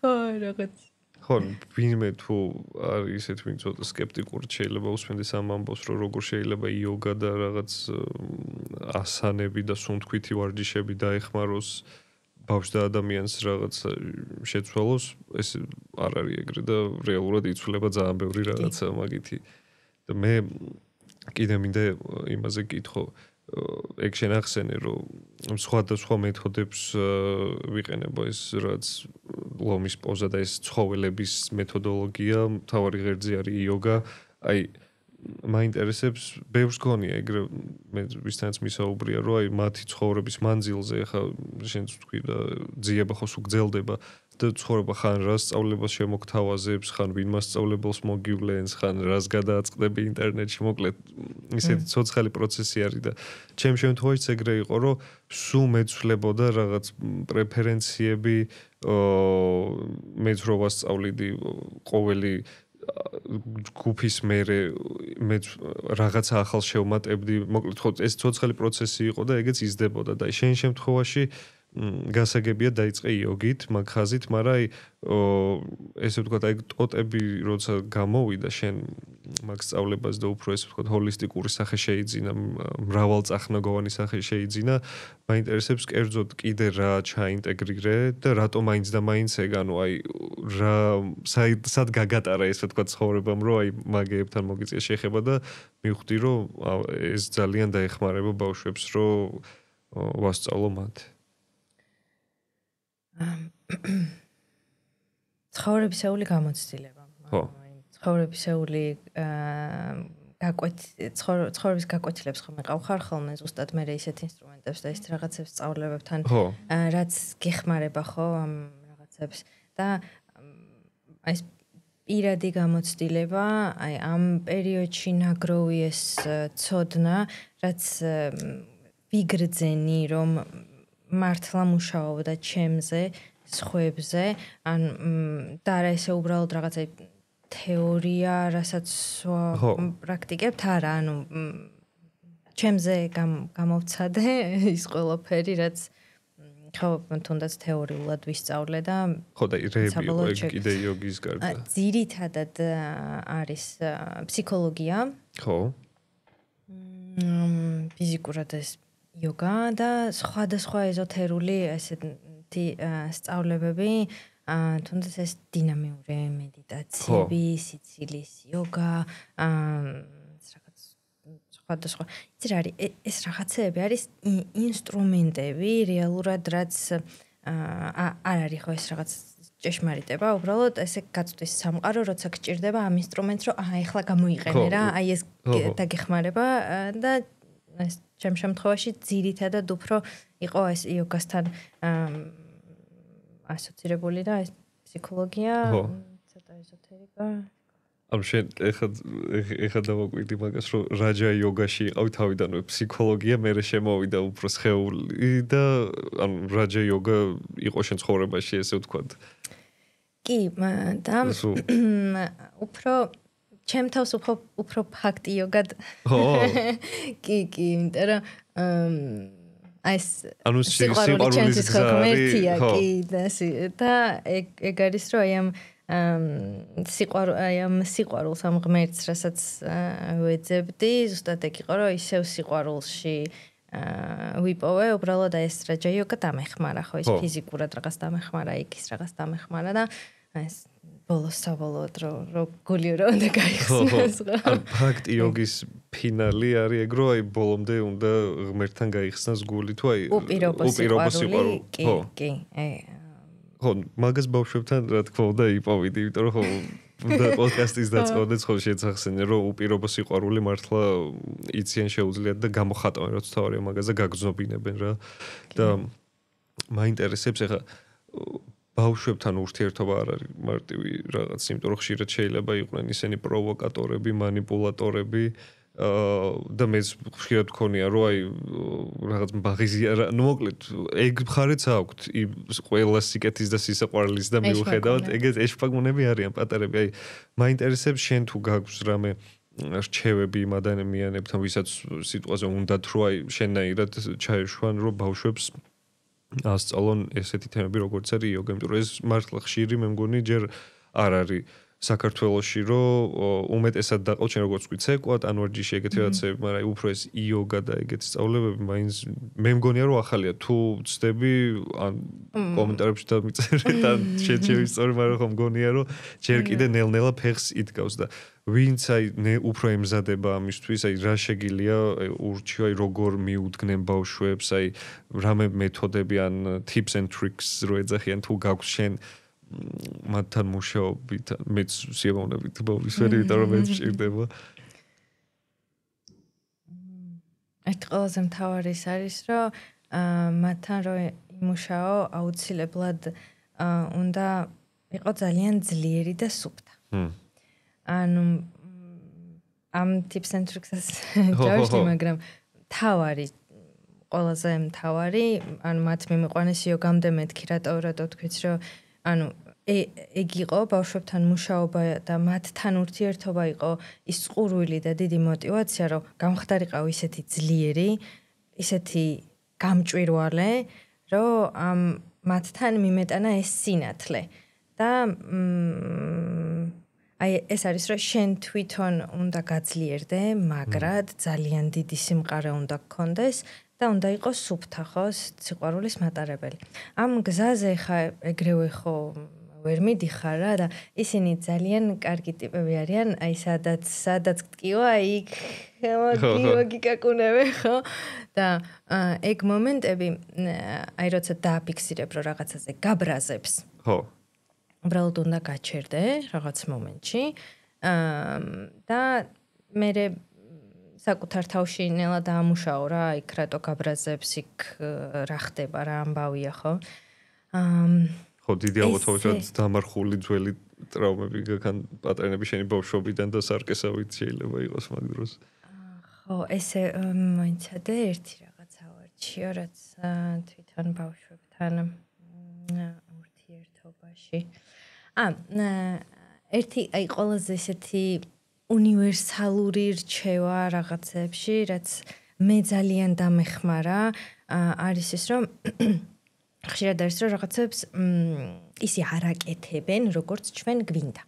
ხო რაღაც ხო ვინმე თუ არის ისეთ ვინ ცოტა სკეპტიკური შეიძლება უსმენდეს ამ ამბავს რომ როგორ შეიძლება იოგა და რაღაც ასანები და სუნთქვითი ვარჯიშები დაეხმაროს ბავშვს და ადამიანს რაღაც შეცვალოს ეს არ არის ეგრე და რეალურად იცვლება ძალიან ბევრი რაღაცა მაგითი და მე კიდე მინდა იმაზე გითხო ეგ შენახსენე რომ სხვა მეთოდებს ვიყენებო ეს რაც ლომის პოზა და ეს ცხოველების მეთოდოლოგია თავარი ღერძი არის იოგა აი მაინტერესებს ბევრს გონია ეგრე მე ვისთანაც მისაუბრია რომ აი მათი ცხოვრების მანძილზე ხა შენ თქვი და ძიება ხო სულ გძელდება და ცხოვრება ხან რა სწავლებას შემოგთავაზებს ხან ვინ მასწავლებელს მოგივლენს ხან რას გადააწყდები ინტერნეტში მოკლედ ისეთი ცოცხალი პროცესი არის და ჩემ შემთხვევაში ეგრე იყო რომ სულ მეცვლებოდა რაღაც პრეფერენციები მეც რო ვასწავლიდი ყოველი გუფის მერე მე რაღაცა ახალ შევმატებდი მოკლედ ხო ეს ცოცხალი პროცესი იყო და ეგეც იზრდებოდა და შენ შემთხვევაში გასაგებია დაიწყე იოგით მაგ ხაზით მაგრამ აი ესე ვთქვათ აი ტოტები როცა გამოვიდა შენ მაგ სწავლებას და უფრო ესე ვთქვათ ჰოლისტიკური სახე შეიძინა მრავალწახნაგოვანი სახე შეიძინა მაინტერესებს კერძოდ კიდე რა ჩაინტეგრირე და რატომ მაინც და მაინც ეგ ანუ აი რა სად გაგატარა ესე ვთქვათ ცხოვრებამ რომ აი მაგეებთან მოგიწია შეხება და მივხვდი რომ ეს ძალიან დაეხმარება ბავშვებს რომ ვასწავლო მათ ცხოვრებისეული გამოცდილება. ცხოვრებისეული ცხოვრების გაკვეთილებს ხომ ეყავ ხოლმე ზუსტად მე ისეთ ინსტრუმენტებს და ის რაღაცებს სწავლებებთან რაც გეხმარება ხო ამ რაღაცებს და აი ეს პირადი გამოცდილება აი ამ პერიოდში ნაგროვი ეს ცოდნა რაც ვიგრძენი რომ მართლა მუშაობდა ჩემზე, სხვებზე, ან და არა ესე უბრალოდ რაღაცა თეორია, რასაც პრაქტიკებთ, არა, ანუ ჩემზე გამოვცადე ის ყველაფერი, რაც ხო თუნდაც თეორიულად ვისწავლე და ხო და რები კიდე იოგის გარდა. ძირითადად არის ფსიქოლოგია. ხო. ფიზიკურად ეს იოგა და სხვადასხვა ეზოთერული ესეთი სწავლებები, თუნდაც ეს დინამიური მედიტაციები, სიცილის იოგა, რაღაც სხვადასხვა. იცი რა არის, ეს რაღაცეები არის ინსტრუმენტები, რეალურად რაც არ არის ხო ეს რაღაც ჭეშმარიტება, უბრალოდ ესე გაწვდის სამყარო, როცა გჭირდება ამ ინსტრუმენტს, რომ ეხლა გამოიყენე რა, აი ეს დაგეხმარება და ეს ჩემ შემთხვევაში ძირითადად უფრო იყო ეს იოგასთან ასოცირებული და ეს ფსიქოლოგია, ცოტა ეზოთერიკა. ამ შენ ეხა დავაკვირდი მაგას, რომ რაჯა იოგაში იყავი თავიდანვე ფსიქოლოგია, მერე შემოვიდა უფრო სხეული და ანუ რაჯა იოგა იყო შენ ცხოვრებაში, ესე ვთქვათ. კი, და უფრო ჩემ თავს უფრო ფაქტი იოგად. კი, იმიტომ რომ ეს სიყვარულის ღმერთია, კი და ეგ არის რომ აი ამ სიყვარულს ამ ღმერთს რასაც ვეძებდი, ზუსტად ეგ იყო რომ ისევ სიყვარულში ვიპოვე, უბრალოდ ეს რაჯა იოგა დამეხმარა, ხო ის ფიზიკურად რაღაც დამეხმარა, იქის რაღაც დამეხმარა და ეს ბოლოს-საბოლოოდ რომ გული რა უნდა გაიხსნას. ან ფაქტ იოგის ფინალი არის ეგ რომ აი ბოლომდე უნდა ღმერთთან გაიხსნას გული თუ აი უპირობო სიყვარული. კი. ხო, მაგას ბავშვებთან რა თქმა უნდა იპოვიდი, იმიტომ რომ ხო და პოდკასტის დაწყობაც ხო შეცახსენე რომ უპირობო სიყვარული მართლა იციან შეუძლიათ და გამოხატავენ როცა თავარია მაგაზე გაგზნობინებენ რა და მაინტერესებს ახლა ბავშვებთან ურთიერთობა არ არის მარტივი რაღაც, იმიტომ რომ ხშირად შეიძლება იყვნენ ისინი პროვოკატორები, манипуляტორები და მეც ხშირად მქონია რომ აი რაღაც ბაღიზია ნუ მოკლედ ეგ მხარეც აქვთ ყველა სიკეთის და სისაყვარლის და მიუხედავად ეგეთ ეშპაგუნები არიან პატარები აი მაინტერესებს შენ თუ გაქვს რამე რჩევები იმ ადამიანებთან ვისაც სიტყვაზე უნდათ რომ აი შენნაირად ჩაეშვან რომ ბავშვებს ასწავლონ ესეთი თემები როგორც არის იოგა, იმიტომ რომ ეს მართლა ხშირი მე მგონი ჯერ არ არის საქართველოში რომ უმეტესად დაყავთ შენ როგორც ვთქვი ცეკვად ან ვარჯიში ეგეთი რაღაცები, მაგრამ უფრო ეს იოგა და ეგეთი სწავლებები მაინც მე მგონია რომ ახალია თუ ვწდები ან კომენტარებში დამიწერეთ ან შევისწორი, მაგრამ ხო მგონია რომ ჯერ კიდე ნელ-ნელა ფეხს იდგავს და ვინც აი უფრო ემზადება ამისთვის, აი რა შეგიძლია ურჩიო, აი როგორ მიუდგნენ ბავშვებს, აი რამე მეთოდები ან tips and tricks რო ეძახიან თუ გაქვს შენ მათთან მუშაობით, მეც სიამოვნებით მოვისმენი, იმიტომ რომ მეც მჭირდება. ერთ ყველაზე მთავარი არის, რომ მათთან რო იმუშაო, აუცილებლად უნდა იყო ძალიან ძლიერი და სუფთა. ანუ ამ tips and tricks-ას ჯავშდი, მაგრამ თავარი ყველაზე მთავარი, ანუ მათ მიმიყვანეს იოგამდე მეთქი რატო თქვით, რომ ანუ ეგ იყო ბავშვებთან მუშაობა და მათთან ურთიერთობა იყო ის წყურვილი და დიდი мотиваცია, რომ გამხდარიყავ ისეთი ძლიერი, ისეთი გამჭვირვალე, რომ მათთან მიმეტანა ეს სინათლე და აი ეს არის რომ შენ თვითონ უნდა გაძლიერდე, მაგრად ძალიან დიდი სიმყარე უნდა გქონდეს და უნდა იყოს სუფთა ხო სიყვარულის მატარებელი. ამ გზაზე ხა ეგრევე ხო ვერ მიდიხარ რა და ისინი ძალიან კარგი ტიპები არიან, აი სადაც გტკივა, იქ მოგიკაკუნებენ ხო და ეგ მომენტები აი როცა დააფიქსირებ რომ რაღაცაზე გაბრაზებს. ხო. უბრალოდ უნდა გაჩერდე რაღაც მომენტში და მე საკუთარ თავში ნელა დაამუშაო რა, იქ რატო გაბრაზებს, იქ რა ხდება, რა ამბავია ხო? ხო, დიდი ალბათობით დამარხული ძველი ტრავმები გაქან პატრონები შენი ბავშვობიდან და სარკესავით შეიძლება იყოს მაგ დროს. ხო, ესე მოიცადე ერთი რაღაცა ვარჩიო, რაც თვითონ ბავშვებთან ურთიერთობაში. ერთი აი ყველაზე ესეთი უნივერსალური რჩევა რაღაცებში, რაც მე ძალიან დამეხმარა, არის ის, რომ ხშირად არის რომ რაღაცებს ისი არაკეთებენ, როგორც ჩვენ გვინდა.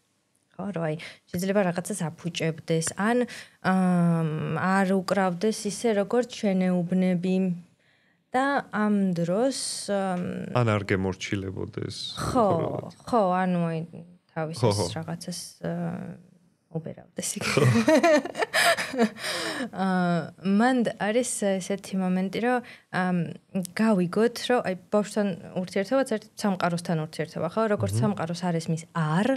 ხო, რომ აი შეიძლება რაღაცას აფუჭებდეს, ან არ უკრავდეს ისე როგორც ჩვენეუბნები და ამ დროს ან არ გემორჩილებოდეს. ხო, ანუ აი თავის რაღაცას უბერავდეს იქ. მან არის ესეთი მომენტი, რომ გავიგოთ, რომ აი ბავშვთან ურთიერთობა ერთ სამყაროსთან ურთიერთობა, ხო? როგორც სამყაროს არ ესმის არ,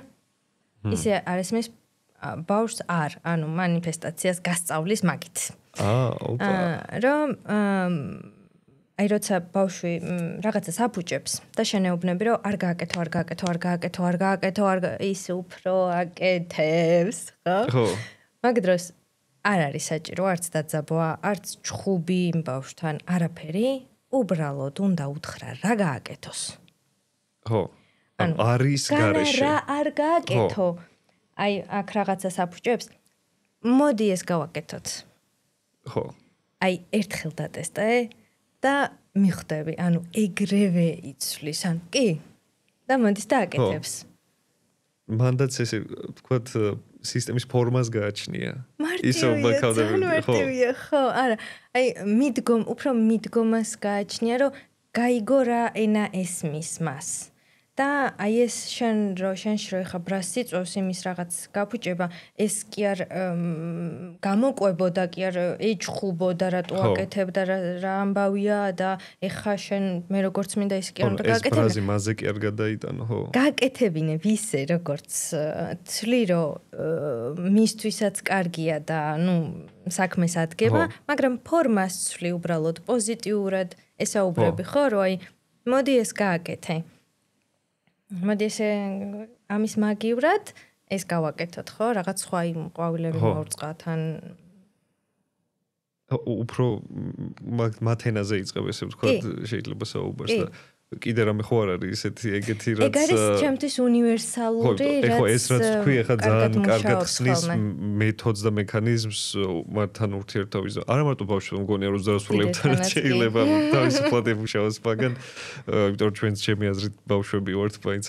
ისე არ ესმის ბავშვს არ, ანუ მანიფესტაციას გასწავლის მაგით. რომ აი როცა ბავშვი რაღაცას აფუჭებს და შენეუბნები რომ არ გააკეთო, ის უფრო აკეთებს, ხო? მაგ დროს არ არის საჭირო, არც დაძაბვა, არც ჩხუბი იმ ბავშვთან, არაფერი, უბრალოდ უნდა უთხრა რა გააკეთოს. ხო. არის გარეშე. რა არ გააკეთო. აი აქ რაღაცას აფუჭებს, მოდი ეს გავაკეთოთ. ხო. აი ერთხელ დატესტე და მიხვდები, ანუ ეგრევე იცვლის, ან კი? და მოდის და აკეთებს. მანდაც ესე ვთქვათ სისტემის ფორმას გააჩნია. მარტივია, ხო, არა. აი უფრო მიდგომას გააჩნია, რომ გაიგო რა ენა ესმის მას. და აი ეს შენში რო ეხა ბრასი წვევს იმის რაღაც გაფუჭება, ეს კი არ გამოყვებოდა, კი არ ეჭხუბოდა რატო აკეთებ და რა ამბავია და ეხა შენ მე როგორც მინდა ის კი არ უნდა გააკეთებ. ეს ფრაზი მასზე კი არ გადაიტანო, ხო? გააკეთებინებ ისე როგორც თვლი რომ მისთვისაც კარგია და ნუ საქმეს ადგება, მაგრამ ფორმას თვლი უბრალოდ პოზიტიურად ესაუბრები, ხო, რომ აი მოდი ეს გააკეთე. მოდი ესე ამის მაგივრად ეს გავაკეთოთ, ხო? რაღაც სხვა იმ ყვავილები მოვწყათ ან უფრო მათ ენაზე იწყებ ესე ვთქვათ, შეიძლება საუბარს და კიდე რამე ხო არ არის ესეთი ეგეთი რაც ეგ არის ჩემთვის უნივერსალური რაც ხო ეს რაც თქვი ახლა ძალიან კარგად ხსნის მეთოდს და მექანიზმს მათთან ურთიერთობის არა მარტო ბავშვებს მგონია რომ ზარასრულებთან შეიძლება თავისუფლად ემუშაოს მაგრამ იმიტომ რომ ჩვენც ჩემი აზრით ბავშვები ვართ მაინც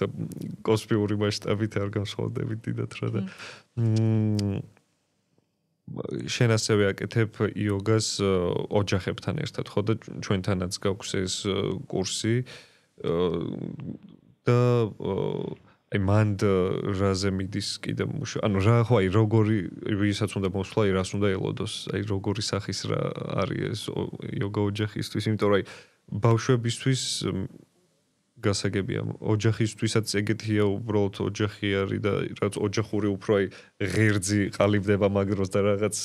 კოსმიური მასშტაბით არ განსხვავდებით დიდად რა და შენ ასევე აკეთებ იოგას ოჯახებთან ერთად ხო და ჩვენთანაც გაქვს ეს კურსი და აი მანდ რაზე მიდის კიდე ანუ რა ხო აი როგორი ვისაც უნდა მოსვლა აი რას უნდა ელოდოს აი როგორი სახის რა არის ეს იოგა ოჯახისთვის იმიტომ რომ აი ბავშვებისთვის გასაგებია ოჯახისთვისაც ეგეთია უბრალოდ ოჯახი არის და რაც ოჯახური უფრო აი ღერძი ყალიბდება მაგ დროს და რაღაც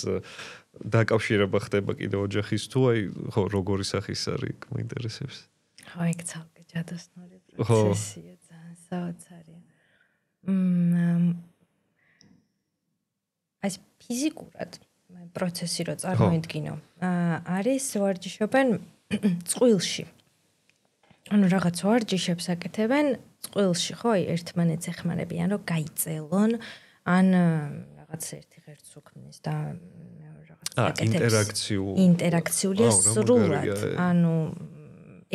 დაკავშირება ხდება კიდე ოჯახის თუ აი ხო როგორი სახის არის მოინტერესებს ხო ეგ ცალკე ჯადოსნური პროცესია ძალიან საოცარია აი ფიზიკურად პროცესი რო წარმოიდგინო არის ვარჯიშობენ წყვილში ანუ რაღაც ვარჯიშებს აკეთებენ წყვილში, ხო, ერთმანეთს ეხმარებიან, რომ გაიწელონ, ან რაღაც ერთი ღერც უქმნის და რაღაც აკეთებს. ინტერაქციულია სრულად, ანუ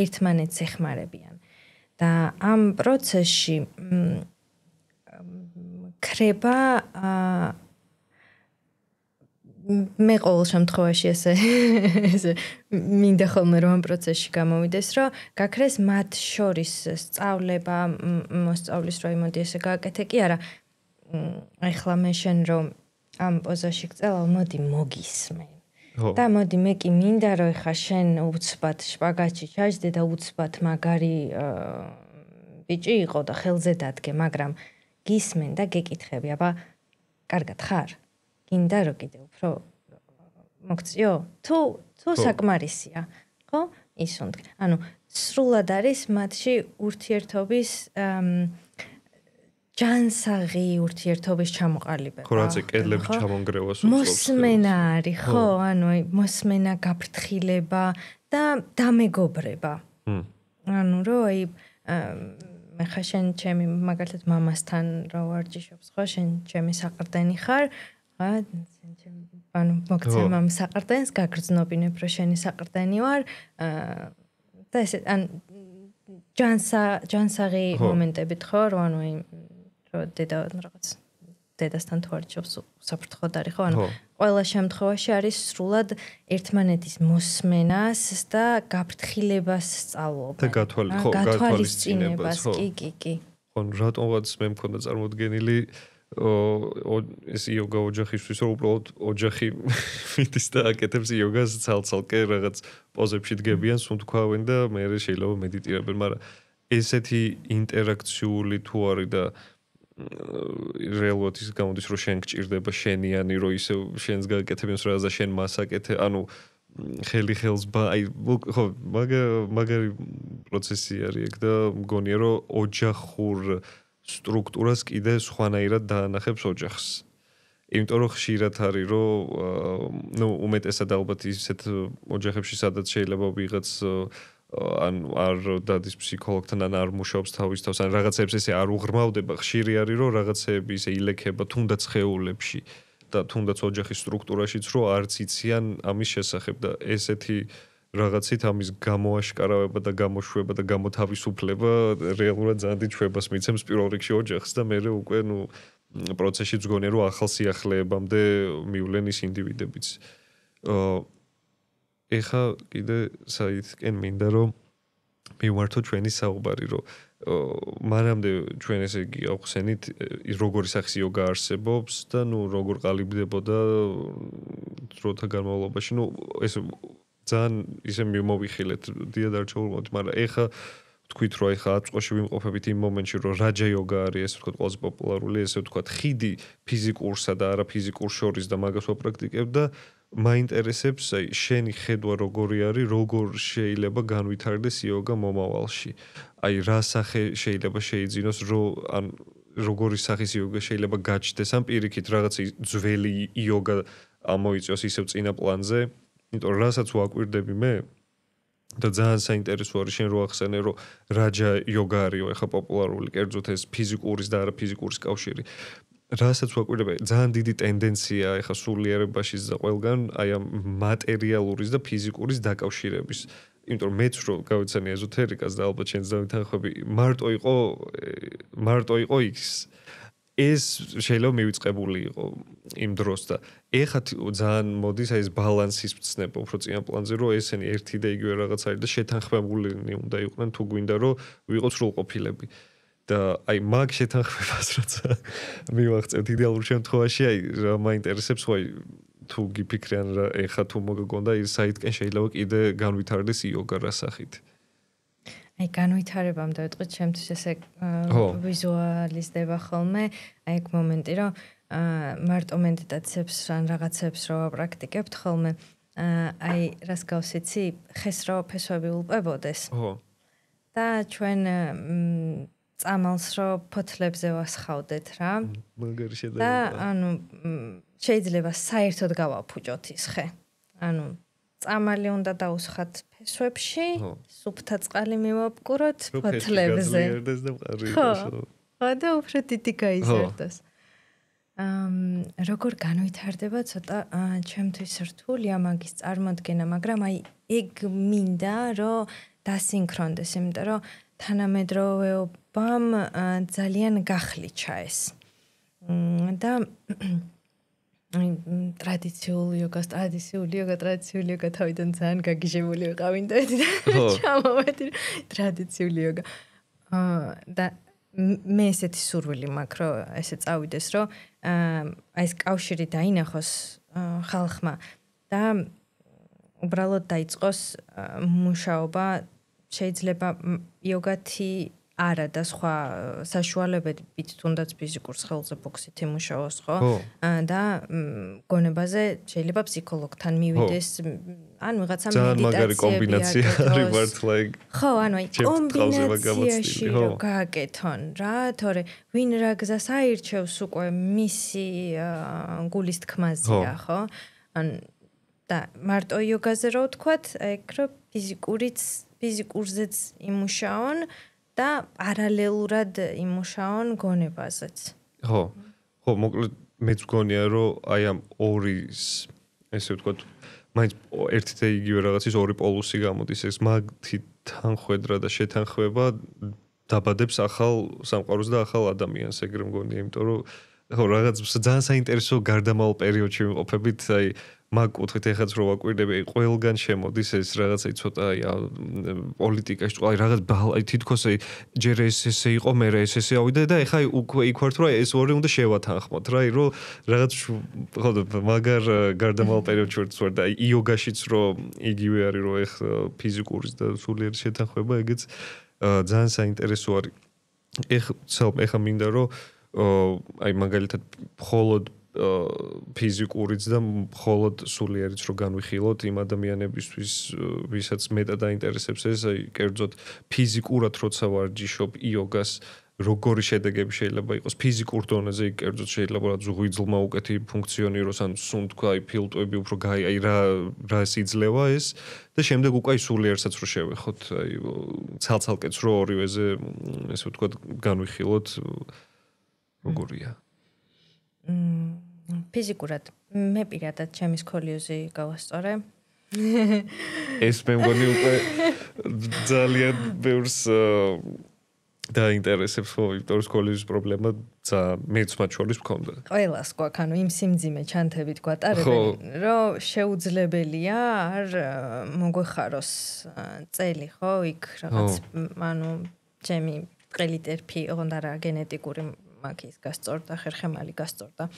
ერთმანეთს ეხმარებიან. და ამ პროცესში ქრება მე ყოველ შემთხვევაში ესე მინდა ხოლმე რომ ამ პროცესში გამოვიდეს, რომ გაქრეს მათ შორის სწავლება, მოსწავლის რომ მოდი ესე გააკეთე კი არა. ახლა მე შენ რომ ამ პოზაში გწელავ, მოდი მოგისმენ. და მოდი მე კი მინდა რომ ახლა შენ უცბად შპაგატში ჩაჯდე და უცბად მაგარი ბიჭი იყო და ხელზე დადგე, მაგრამ გისმენ და გეკითხები, აბა კარგად ხარ? გინდა რომ კიდე უფრო მოგწიო? თუ საკმარისია, ხო? ის უნდა. ანუ სრულად არის მათში ურთიერთობის ჯანსაღი ურთიერთობის ჩამოყალიბება. ხო, რაც კედლების ჩამონგრევას უწევს. მოსმენა არის, ხო, ანუ მოსმენა, გაფრთხილება და დამეგობრება. ანუ რომ აი მე ხა შენ ჩემი მაგალითად მამასთან რო ვარჯიშობს, ხო, შენ ჩემი საყრდენი ხარ. ანუ მოგცემ ამ საყრდენს, გაგრძნობინებ რომ შენი საყრდენი ვარ და ესე ან ჯანსაღი მომენტებით ხო, რომ ანუ აი რომ დედა რაღაც დედასთან თუ არჩევს საფრთხოდ არის ხო? ანუ ყველა შემთხვევაში არის სრულად ერთმანეთის მოსმენას და გაფრთხილებას სწავლობა. და გათვალისწინებას, კი. ხო, რატომღაც მე მქონდა წარმოდგენილი ეს იოგა ოჯახისთვის, რომ უბრალოდ ოჯახი მიდის და აკეთებს იოგას ცალ-ცალკე რაღაც პოზებში დგებიან, სუნთქვავენ და მერე შეიძლება მედიტირებენ, მაგრამ ესეთი ინტერაქციული თუ არის და რეალურად ის გამოდის, რომ შენ გჭირდება შენიანი, რომ ისე შენს გააკეთებინოს რაღაც და შენ მას აკეთე, ანუ ხელი ხელს ხო, მაგარი პროცესი არის ეგ და მგონია, რომ ოჯახურ სტრუქტურას კიდე სხვანაირად დაანახებს ოჯახს. იმიტომ რომ ხშირად არის, რომ უმეტესად ალბათ ისეთ ოჯახებში, სადაც შეიძლება ვიღაც ან არ დადის ფსიქოლოგთან, ან არ მუშაობს თავის თავს, ან რაღაცებს ესე არ უღრმავდება, ხშირი არის, რომ რაღაცები ისე ილექება თუნდაც ხეულებში და თუნდაც ოჯახის სტრუქტურაშიც, რომ არც იციან ამის შესახებ და ესეთი რაღაცით ამის გამოაშკარავება და გამოშვება და გამოთავისუფლება რეალურად ძალიან დიდ შვებას მიცემს პირველ რიგში ოჯახს და მე უკვე პროცესში ვგონია, რომ ახალ სიახლეებამდე მივლენ ის ინდივიდებიც. ეხა კიდე საითკენ მინდა რომ მივმართო ჩვენი საუბარი, რომ მანამდე ჩვენ ესე იგი ავხსენით როგორი სახის იოგა არსებობს და როგორ ყალიბდებოდა დროთა განმავლობაში, ეს ძალიან ისე მივმოვიხილეთ დიადარჩეულობით, მაგრამ ეხა თქვით, რომ ეხა აწყვაში ვიმყოფებით იმ მომენტში, რომ რაჯა იოგა არის, ესე ვთქვათ, ყველაზე პოპულარული, ესე ვთქვათ, ხიდი ფიზიკურსა და არაფიზიკურ შორის და მაგას ვაპრაქტიკებ და მაინტერესებს, აი, შენი ხედვა როგორი არის, როგორ შეიძლება განვითარდეს იოგა მომავალში. აი, რა სახე შეიძლება შეიძინოს, ან როგორი სახის იოგა შეიძლება გაჩნდეს, ან პირიქით რაღაცა ძველი იოგა ამოიწიოს ისევ წინა პლანზე. იმიტომ რომ რასაც ვაკვირდები მე და ძალიან საინტერესო არის შენ რო ახსენე, რომ რაჯა იოგა არისო ეხა პოპულარული, კერძოდ ეს ფიზიკურის და არაფიზიკურის კავშირი. რასაც ვაკვირდები, ძალიან დიდი ტენდენცია ეხა სულიერებაში და ყველგან აი ამ მატერიალურის და ფიზიკურის დაკავშირების. იმიტომ რომ მეც რო გავიცანი ეზოთერიკას და ალბათ შენს დავითანხმები, მარტო იყო ის. ეს შეიძლება მივიწყებული იყო იმ დროს და ეხლა ძალიან მოდის აი ეს ბალანსის მცნება უფრო წინა პლანზე, რომ ესენი ერთი და იგივე რაღაც არის და შეთანხმებულნი უნდა იყვნენ თუ გვინდა რომ ვიყოთ სრულყოფილები. და აი მაგ შეთანხმებას როცა მივახცევთ იდეალურ შემთხვევაში, აი რა მაინტერესებს, ხო აი თუ გიფიქრიან რა ეხლა თუ მოგგონდა ის საითკენ შეიძლება კიდე განვითარდეს იოგა რა სახით. აი განვითარებამდე ვიტყვით, ჩემთვის ესე ვიზუალიზდება ხოლმე აი ეგ მომენტი, რომ მარტო მედიტაციებს ან რაღაცებს რო ვაპრაქტიკებთ ხოლმე, აი რას გავსიცი, ხეს რო ფესვები ულპებოდეს. და ჩვენ წამალს რო ფოთლებზე ვასხავდეთ რა. მაგარი შედარება. და ანუ შეიძლება საერთოდ გავაფუჭოთ ის ხე. ანუ წამალი უნდა დაუსხათ ფესვებში, სუფთა წყალი მივაპყუროთ ფოთლებზე. ხო, და უფრო დიდი გაიზარდოს. როგორ განვითარდება ცოტა ჩემთვის რთულია მაგის წარმოდგენა, მაგრამ აი ეგ მინდა რომ დასინქრონდეს, იმიტომ რომ თანამედროვეობამ ძალიან გახლიჩა ეს. და ტრადიციული იოგა თავიდან ძალიან გაგიჟებული ვიყავინ და ჩამოვედი ტრადიციული იოგა. და მე ესეთი სურვილი მაქვს, რომ ესე წავიდეს, რომ აი ეს კავშირი დაინახოს ხალხმა და უბრალოდ დაიწყოს მუშაობა, შეიძლება იოგათი არა და სხვა საშუალებებით თუნდაც ფიზიკურ ხელზე ბოქსით იმუშაოს, ხო? და გონებაზე შეიძლება ფსიქოლოგთან მივიდეს, ან ვიღაცა მედიტაციები. ძალიან მაგარი კომბინაცია არის მართლა ეგ. ხო, ანუ აი კომბინაციაში რო გააკეთონ რა, თორე ვინ რა გზას აირჩევს უკვე მისი გულის თქმაზეა, ხო? ან და მარტო იოგაზე რო ვთქვათ, ეგ რო ფიზიკურზეც იმუშაონ და პარალელურად იმუშაონ გონებაზეც. ხო, მოკლედ მეც მგონია, რომ აი ამ ორის ესე ვთქვათ, მაინც ერთი და იგივე რაღაცის ორი პოლუსი გამოდის, ეს მაგთი თანხვედრა და შეთანხმება დაბადებს ახალ სამყაროს და ახალ ადამიანს, ეგრე მგონია, იმიტომ რომ ხო რაღაც ძალიან საინტერესო გარდამავალ პერიოდში ვიმყოფებით, აი მაგ კუთხით ეხაც რო ვაკვირდები, ყველგან შემოდის ეს რაღაცა ცოტა აი პოლიტიკაში, აი რაღაც აი თითქოს აი ჯერ ესე იყო, მერე ესე ავიდა და ეხა უკვე იქ ვართ, რომ ეს ორი უნდა შევათანხმოთ რა, აი რომ რაღაც ხო მაგარ გარდამავალ პერიოდში ვარ და აი იოგაშიც რომ იგივე არის, რომ ეხ ფიზიკურის და სულიერი შეთანხმება, ეგეც ძალიან საინტერესო არის. ეხა მინდა რომ აი მაგალითად მხოლოდ ფიზიკურიც და მხოლოდ სულიერიც რო განვიხილოთ იმ ადამიანებისთვის, ვისაც მეტად აინტერესებს ეს, აი კერძოდ ფიზიკურად როცა ვარჯიშობ იოგას, როგორი შედეგები შეიძლება იყოს ფიზიკურ დონეზე, კერძოდ შეიძლება რა ზღვიძლმა უკეთი ფუნქციონიროს, ან სულ თქვა აი ფილტვები უფრო აი რა სიძლევა ეს და შემდეგ უკვე აი სულიერსაც რო შევეხოთ, აი ცალცალკეც რო ორივეზე ესე ვთქვათ განვიხილოთ, როგორია? ფიზიკურად მე პირადად ჩემი სკოლიოზი გავასწორე. ეს მე მგონი უკვე ძალიან ბევრს დაინტერესებს, ხო, იმიტომ რომ სკოლიოზის პრობლემა მეც მათ შორის მქონდა. ყველას გვაქვს, ანუ იმ სიმძიმე ჩანთებით გვატარებენ, რომ შეუძლებელია არ მოგვეხაროს წელი, ხო, იქ რაღაც, ანუ ჩემი ყელი ტერფი, ოღონდ არა გენეტიკური მაგის გასწორდა, ხერხემალი გასწორდა.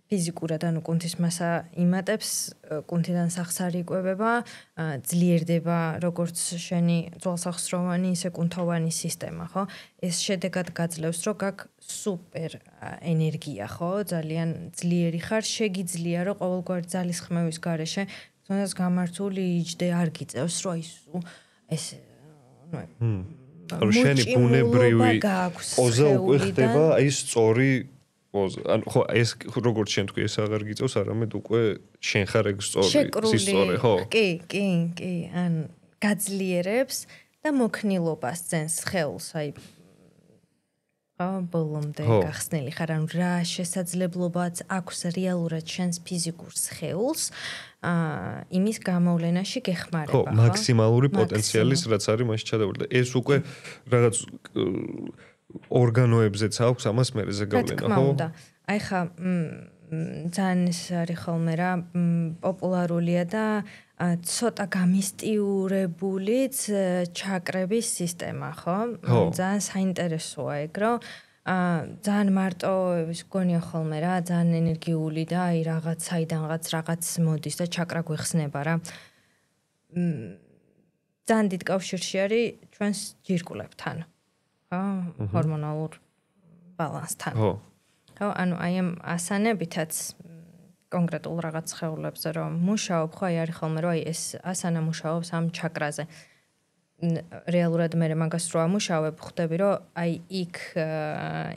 ფიზიკურად ანუ კუნთის მასა იმატებს, კუნთიდან სახსარი იკვებება, ძლიერდება როგორც შენი ძვალსახსროვანი, ისე კუნთოვანი სისტემა, ხო? ეს შედეგად გაძლევს, რომ გაქვს სუპერ ენერგია, ხო? ძალიან ძლიერი ხარ, შეგიძლია, რომ ყოველგვარი ძალისხმევის გარეშე თუნდაც გამართული იჯდე არ გიწევს, რომ ეს ანუ შენი ბუნებრივი პოზა უკვე ხდება აი სწორი პოზა. ანუ ხო ეს როგორც შენ თქვი ეს აღარ გიწევს, არამედ უკვე შენ ხარ ეგ სწორი, ხო? კი, ან გაძლიერებს და მოქნილობას ძენს ხელს, აი ბოლომდე გახსნილი ხარ, ანუ რა შესაძლებლობაც აქვს რეალურად შენს ფიზიკურ სხეულს იმის გამოვლენაში გეხმარება, ხო? ხო, მაქსიმალური პოტენციალის რაც არის მასში ჩადებული და ეს უკვე რაღაც ორგანოებზეც აქვს ამას მერე ზეგავლენა, ხო? აი ხა ძალიან ეს არის ხოლმე რა პოპულარულია და ცოტა გამისტიურებულიც ჩაკრების სისტემა, ხო? ძალიან საინტერესოა ეგ, რომ ძალიან მარტო ის გონია ხოლმე რა, ძალიან ენერგიული და აი რაღაცაიდანღაც რაღაც მოდის და ჩაკრა გვეხსნება რა. ძალიან დიდ კავშირში არის ჩვენს ჯირკულებთან, ხო? ჰორმონალურ ბალანსთან. ხო, ანუ აი ამ ასანებითაც კონკრეტულ რაღაც სხეულებზე რომ მუშაობ, ხო, აი არის ხოლმე რომ აი ეს ასანა მუშაობს ამ ჩაკრაზე. რეალურად მე მაგას რო ამუშავებ, ხვდები რომ აი იქ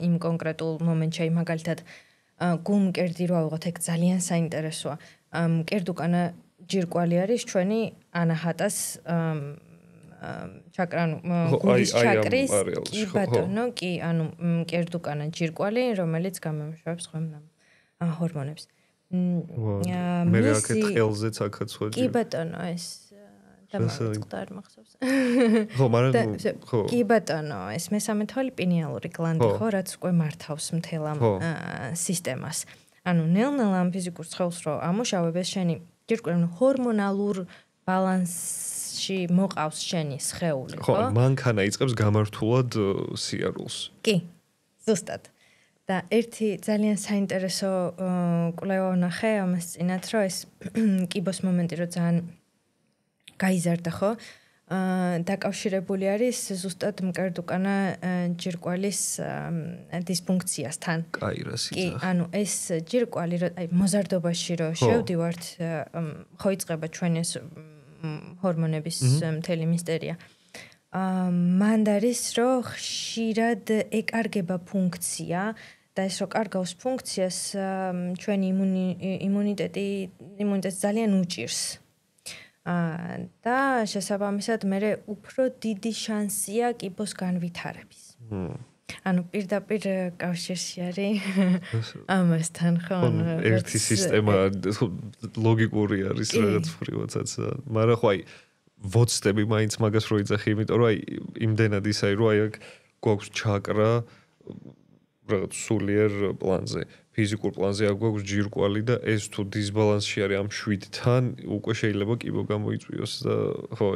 იმ კონკრეტულ მომენტში აი მაგალითად გულმკერდი რო ავიღოთ, ეგ ძალიან საინტერესოა. მკერდუკანა ჯირკვალი არის ჩვენი ანაჰატას ჩაკრა, გულის ჩაკრის, კი ბატონო, კი, ანუ მკერდუკანა ჯირკვალი, რომელიც გამომუშავებს ხოლმე ჰორმონებს. მე რაკეთ ხელზეც აქაც ხო? კი ბატონო, ეს დამაწყდა არ მახსოვს. ხო, მაგრამ ხო. კი ბატონო, ეს მესამე თვალი პინეალური გლანდი, ხო, რაც უკვე მართავს მთელ ამ სისტემას. ანუ ნელ-ნელა ამ ფიზიკურ სხეულს რო ამუშავებ, ეს შენი ჯირკველი ჰორმონალურ ბალანსში მოყავს შენი სხეული, ხო? ხო, მანქანა იწყებს გამართულად სიარულს. კი, ზუსტად. და ერთი ძალიან საინტერესო კვლევა ვნახე ამას წინათ, რომ ეს კიბოს მომენტი რო ძალიან გაიზარდა, ხო? დაკავშირებული არის ზუსტად მკერდუკანა ჯირკვალის დისფუნქციასთან. კაი რა სიძახი. კი, ანუ ეს ჯირკვალი აი მოზარდობაში რო შევდივართ, ხო იწყება ჩვენი ეს ჰორმონების მთელი მისტერია. მანდ არის რომ ხშირად ეკარგება ფუნქცია და ეს რო კარგავს ფუნქციას ჩვენი იმუნიტეტს ძალიან უჭირს. და შესაბამისად მე უფრო დიდი შანსია კიბოს განვითარების. ანუ პირდაპირ კავშირში არის ამასთან, ხო? ერთი სისტემა ლოგიკური არის რაღაც ფრივაცაც, მაგრამ ხო აი ვოცდები მაინც მაგას რო იძახი, იმიტომ რომ აი იმდენად ისე რომ აი აქ გვაქვს ჩაკრა რაღაც სულიერ პლანზე. ფიზიკურ პლანზე აგვაქვს ჯირკვალი და ეს თუ დისბალანსში არის ამ 7-თან, უკვე შეიძლება კიბო გამოიწვიოს და ხო.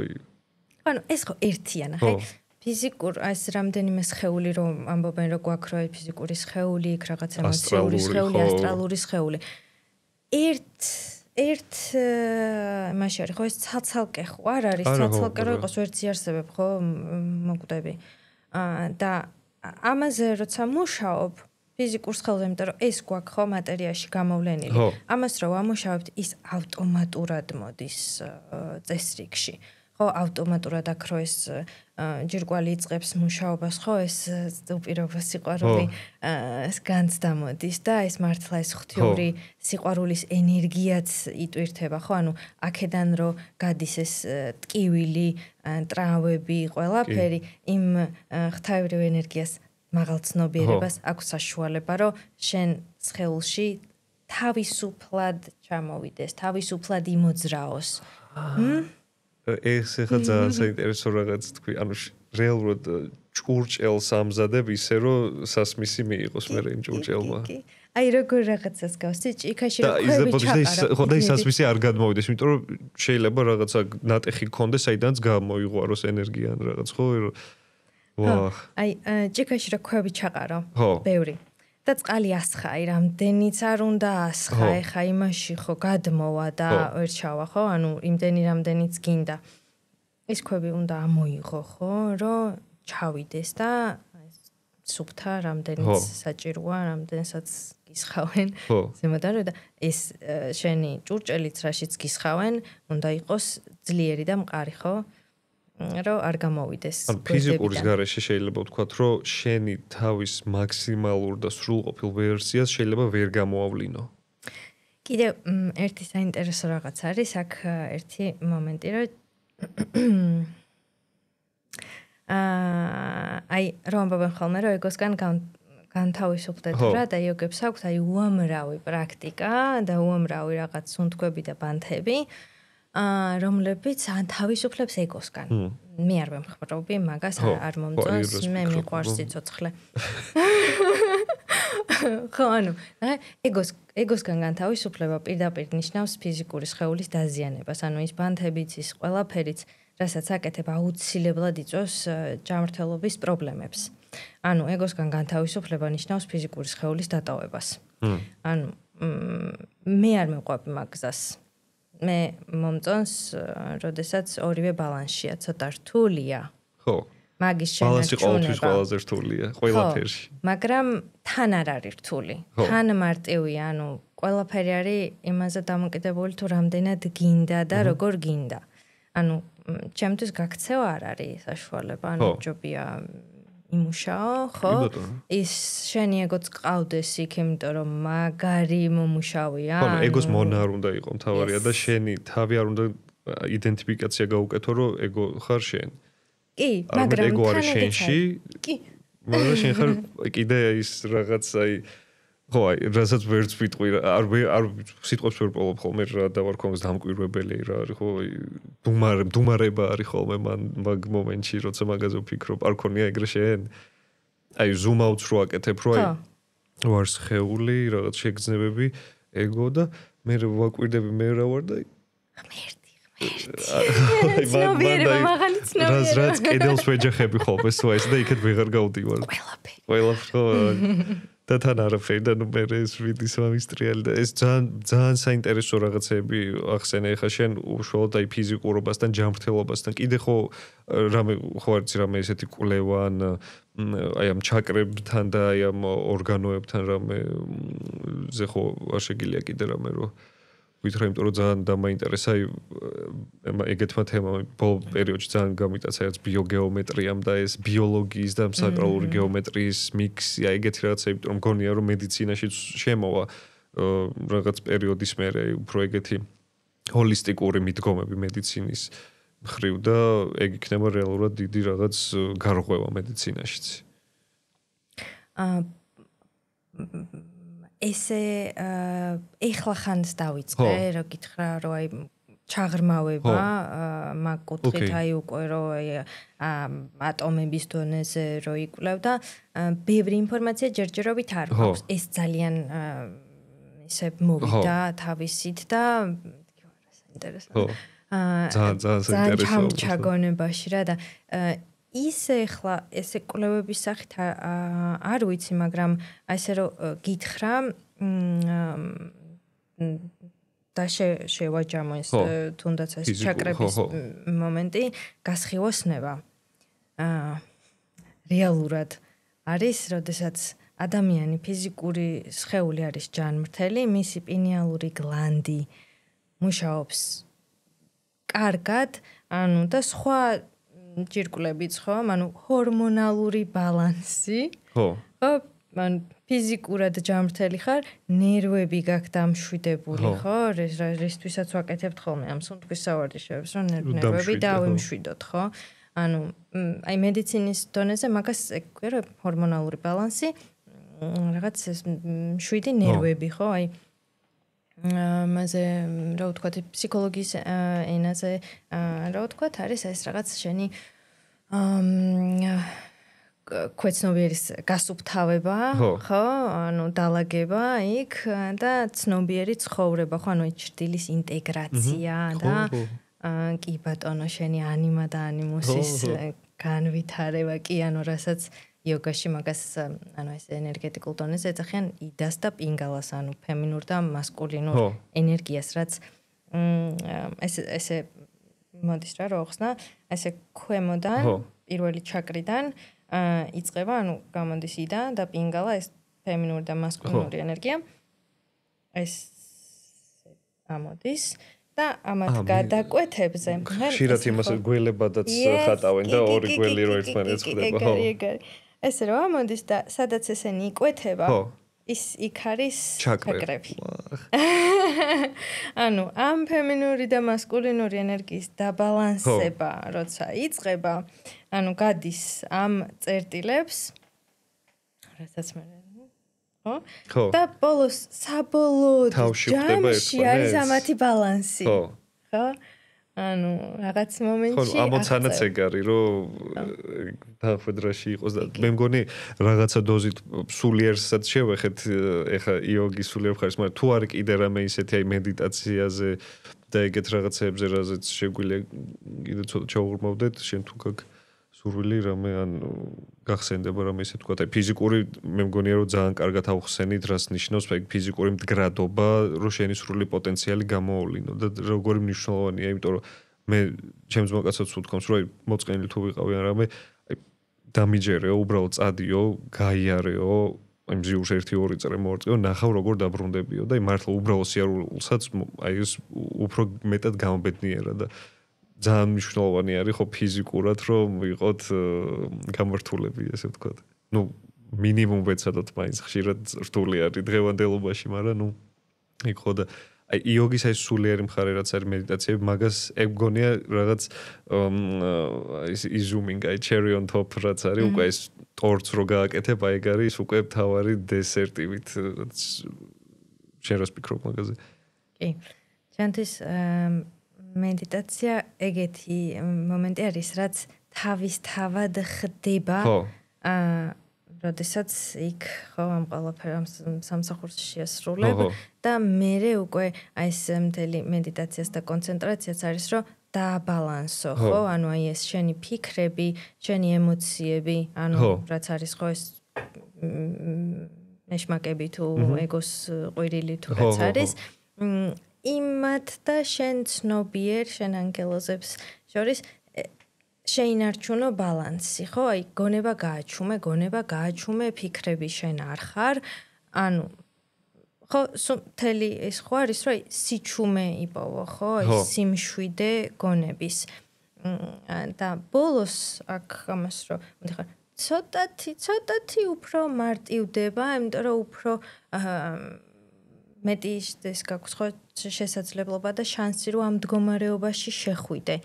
ანუ ეს ხო ერთია, ნახე. ფიზიკურ ეს რამდენიმე სხეული რომ ამბობენ რომ გვაქვს რა ფიზიკური სხეული, იქ რაღაც ემოციური სხეული, ასტრალური სხეული. ერთ მაშინ არის ხო ეს ცალცალკე ხო არ არის ცალცალკე რომ იყოს ვერც იარსებებ ხო მოკვდები. და ამაზე როცა მუშაობ ფიზიკურ სხეულზე, იმიტომ რომ ეს გვაქვს ხო მატერიაში გამოვლენილი. ამას რო ვამუშავებთ, ის ავტომატურად მოდის წესრიგში. ხო ავტომატურად აქ რო ეს ჯირკვალი იწყებს მუშაობას, ხო ეს უპირობო სიყვარული განცდა მოდის და ეს მართლა ეს ღვთიური სიყვარულის ენერგიაც იტვირთება, ხო? ანუ აქედან რო გადის ეს ტკივილი, ტრავები, ყველაფერი იმ ღვთაებრივ ენერგიას მაღალცნობიერებას აქვს საშუალება, რომ შენ სხეულში თავისუფლად ჩამოვიდეს, თავისუფლად იმოძრაოს. ეს ხა ძალიან საინტერესო რაღაც თქვი, ანუ რეალურად ჭურჭელს ამზადებ ისე რომ სასმისი მიიღოს მე იმ ჭურჭელმა. აი როგორ რაღაცას გავს, ჭიქაში რა ქვევი ჩაყარა. ხო და ის სასმისი არ გადმოვიდეს, იმიტომ რომ შეიძლება რაღაცა ნატეხი გქონდეს, საიდანაც გამოიღვაროს ენერგია ან რაღაც ხო? აი ჭიქაში რა ქვევი ჩაყარო. ბევრი. და წყალი ასხა, აი რამდენიც არ უნდა ასხა, ეხა იმაში ხო გადმოვა და ვერ ჩავა, ხო? ანუ იმდენი რამდენიც გინდა. ის ქვევი უნდა ამოიღო, ხო, რომ ჩავიდეს და სუფთა რამდენიც საჭიროა, რამდენსაც გისხავენ. ზემოდან და ეს შენი ჭურჭელიც რაშიც გისხავენ, უნდა იყოს ძლიერი და მყარი, ხო? რომ არ გამოვიდეს. ან ფიზიკურის გარეშე შეიძლება ვთქვათ, რომ შენი თავის მაქსიმალურ და სრულყოფილ ვერსიას შეიძლება ვერ გამოავლინო. კიდევ ერთი საინტერესო რაღაც არის, აქ ერთი მომენტი, რომ აი რომ ამბობენ ხოლმე, რომ ეგოსგან განთავისუფლდეთ რა და იოგებს აქვს აი უამრავი პრაქტიკა და უამრავი რაღაც სუნთქვები და ბანთები. რომლებიც თავისუფლებს ეგოსგან. მე არ ვემხრობი მაგას, არ მომწონს, მე მიყვარს სიცოცხლე. ხო, ანუ, ეგოსგან განთავისუფლება პირდაპირ ნიშნავს ფიზიკური სხეულის დაზიანებას, ანუ ის ბანთებიც, ის ყველაფერიც, რასაც აკეთებ, აუცილებლად იწვევს ჯანმრთელობის პრობლემებს. ანუ, ეგოსგან განთავისუფლება ნიშნავს ფიზიკური სხეულის დატოვებას. ანუ, მე არ მივყვები მაგ გზას. მე მომწონს, როდესაც ორივე ბალანსია, ცოტა რთულია. ხო. მაგის შენარჩუნება. ბალანსი ყოველთვის ყველაზე რთულია, ყველაფერში. მაგრამ თან არ არის რთული. თან მარტივია, ანუ ყველაფერი არის იმაზე დამოკიდებული, თუ რამდენად გინდა და როგორ გინდა. ანუ ჩემთვის გაქცევა არ არის საშუალება, ანუ ჯობია იმუშაო, ხო? ის შენი ეგოც ყავდეს იქ, იმიტომ რომ მაგარი მომუშავია. ხო, ეგოს მონა არ უნდა იყოს მთავარია და შენი თავი არ უნდა იდენტიფიკაცია გაუკეთო, რომ ეგო ხარ შენ. კი, მაგრამ ეგო არის შენში. კი. მაგრამ შენ ხარ კიდე ის რაღაც აი ხო, აი რასაც ვერც ვიტყვი, არ სიტყვებს ვერ პოვობ ხოლმე რა დავარქვამს დამკვირვებელი რა არის ხო, დუმარება არის ხოლმე მაგ მომენტში, როცა მაგაზე ვფიქრობ, არ ქონია ეგრე შენ. აი ზუმ აუტს რო აკეთებ, რო აი ვარ სხეული, რაღაც შეგრძნებები, ეგო და მე ვაკვირდები მე რა ვარ და ღმერთი. ცნობიერება, მაღალი ცნობიერება. რაც კედელს ვეჯახები ხოლმე სვაის და იქეთ ვეღარ გავდივარ. ყველაფერი. და თან არაფერი და ნუ მე ეს ვიდის მომისტრიალი და ეს ძალიან საინტერესო რაღაცები ახსენე ხა შენ უშუალოდ აი ფიზიკურობასთან ჯანმრთელობასთან კიდე ხო რამე ხო არის რამე ესეთი კვლევან აი ამ ჩაკრებთან და აი ამ ორგანოებთან რამე ზე ხო არ შეგიძლია კიდე რამე რო ვითხრა იმიტომ რომ ძალიან დამაინტერესა ეგეთმა თემამ ბოლო პერიოდში ძალიან გამიტაცა რაც ბიოგეომეტრიამ და ეს ბიოლოგიის და საკრალური გეომეტრიის მიქსი აი ეგეთი რაღაცა იმიტომ რომ მგონია რომ მედიცინაში შემოვა რაღაც პერიოდის მერე უფრო ეგეთი ჰოლისტიკური მიდგომები მედიცინის მხრივ და ეგ იქნება რეალურად დიდი რაღაც გარღვევა მედიცინაშიც ესე ეხლა ხანს დავიწყე, რა გითხრა, რომ აი ჩაღრმავება მაგ კუთხით აი უკვე რომ ატომების დონეზე რო იკვლევ და ბევრი ინფორმაცია ჯერჯერობით არ მაქვს. ეს ძალიან ისე მოვიდა თავისით და საინტერესო. ძალიან ჩაგონებაში რა და ისე ხლა ესე კვლევების სახით არ ვიცი, მაგრამ აი ესე რომ გითხრა და შევაჯამო ეს თუნდაც ეს ჩაკრების მომენტი გასხივოსნება. რეალურად არის, როდესაც ადამიანი ფიზიკური სხეული არის ჯანმრთელი, მისი პინეალური გლანდი მუშაობს კარგად, ანუ და სხვა ჯირკვლებიც ხო, ანუ ჰორმონალური ბალანსი. ხო, ან ფიზიკურად ჯანმრთელი ხარ, ნერვები გაქვს დამშვიდებული, ხო? რისთვისაც ვაკეთებთ ხოლმე ამ სუნთქვის სავარჯიშოებს, რომ ნერვები დავიმშვიდოთ, ხო? ანუ აი მედიცინის დონეზე მაგას ეკუე რომ ჰორმონალური ბალანსი, რაღაც ეს 7 ნერვები, ხო? აი მასე რა ვთქვათ, ფსიქოლოგიის ენაზე რა ვთქვათ, არის ეს რაღაც შენი ქვეცნობიერის გასუფთავება, ხო? ანუ დალაგება იქ და ცნობიერი ცხოვრება, ხო? ანუ ჭრდილის ინტეგრაცია და კი ბატონო, შენი ანიმა და ანიმუსის განვითარება, კი ანუ რასაც იოგაში მაგას ანუ ეს ენერგეტიკულ დონეზე ეძახიან იდას და პინგალას, ანუ ფემინურ და მასკულინურ ენერგიას, რაც ესე მოდის რა ხსნა, ესე ქვემოდან პირველი ჩაკრიდან იწყება, ანუ გამოდის იდა და პინგალა, ეს ფემინური და მასკულინური ენერგია. ეს ამოდის და ამათ გადაკვეთებზე. ხშირად იმას გველებადაც ხატავენ და ორი გველი რო ერთმანეთს ხვდება, ხო? ესე რომ ამოდის და სადაც ესენი იკვეთება, ის იქ არის ჩაკრები. ანუ ამ ფემინური და მასკულინური ენერგიის დაბალანსება, როცა იწყება, ანუ გადის ამ წერტილებს, რასაც მე ხო? და ბოლოს საბოლოოდ ჯამში არის ამათი ბალანსი. ხო? ანუ რაღაც მომენტში ამოცანაც ეგარი რომ დახვედრაში იყოს და მე მგონი რაღაცა დოზით სულიერსაც შევეხეთ ეხა იოგის სულიერ ხარს, მაგრამ თუ არის კიდე რამე ისეთი აი მედიტაციაზე და ეგეთ რაღაცეებზე რაზეც შეგვიძლია კიდე ცოტა ჩაუღრმავდეთ, შენ თუ გაქვს სურვილი რამე ან გახსენდება რამე ისე თქვა და ფიზიკური მე მგონია რომ ძალიან კარგად ავხსენით რას ნიშნავს ეგ ფიზიკური მდგრადობა რომ შენი სრული პოტენციალი გამოავლინო და როგორი მნიშვნელოვანია იმიტომ რომ მე ჩემს მოკაცებს ვთქვამს რომ აი მოწყენილი თუ ვიყავი ან რამე აი დამიჯერეო უბრალოდ წადიო გაიარეო აი მზიურს 1-2 წრე მოვარწიო ნახავ როგორ დაბრუნდებიო და აი მართლა უბრალოდ სიარულსაც აი ეს უფრო მეტად გამბედნიერა და ძალიან მნიშვნელოვანი არის ხო ფიზიკურად რომ ვიყოთ გამართულები ესე ვთქვათ. ნუ მინიმუმ ვეცადოთ მაინც ხშირად რთული არის დღევანდელობაში, მაგრამ ნუ იქ ხო და აი იოგის ეს სულიერი მხარე რაც არის მედიტაციები, მაგას ეგ გონია რაღაც ის იზუმინგ აი cherry on top რაც არის უკვე ეს ტორტს რო გააკეთებ, აი ეგ არის უკვე თავარი დესერტივით შენ რას ფიქრობ მაგაზე? კი. ჩემთვის მედიტაცია ეგეთი მომენტი არის, რაც თავისთავად ხდება. როდესაც იქ ხო ამ ყველაფერს სამსახურს შეასრულებ და მერე უკვე აი ეს მთელი მედიტაციას და კონცენტრაციაც არის, რომ დააბალანსო, ხო? ანუ აი ეს შენი ფიქრები, შენი ემოციები, ანუ რაც არის ხო ეს ნეშმაკები თუ ეგოს ყვირილი თუ რაც არის იმათ და შენ ცნობიერ შენ ანგელოზებს შორის შეინარჩუნო ბალანსი, ხო? აი გონება გააჩუმე, ფიქრები შენ არ ხარ. ანუ ხო, მთელი ეს ხო არის, რომ სიჩუმე იპოვო, ხო? აი სიმშვიდე გონების. და ბოლოს აქ ამას რომ მითხარ, ცოტათი უფრო მარტივდება, იმიტომ რომ უფრო მეტი ის გაქვს ხო შესაძლებლობა და შანსი რომ ამ მდგომარეობაში შეხვიდე.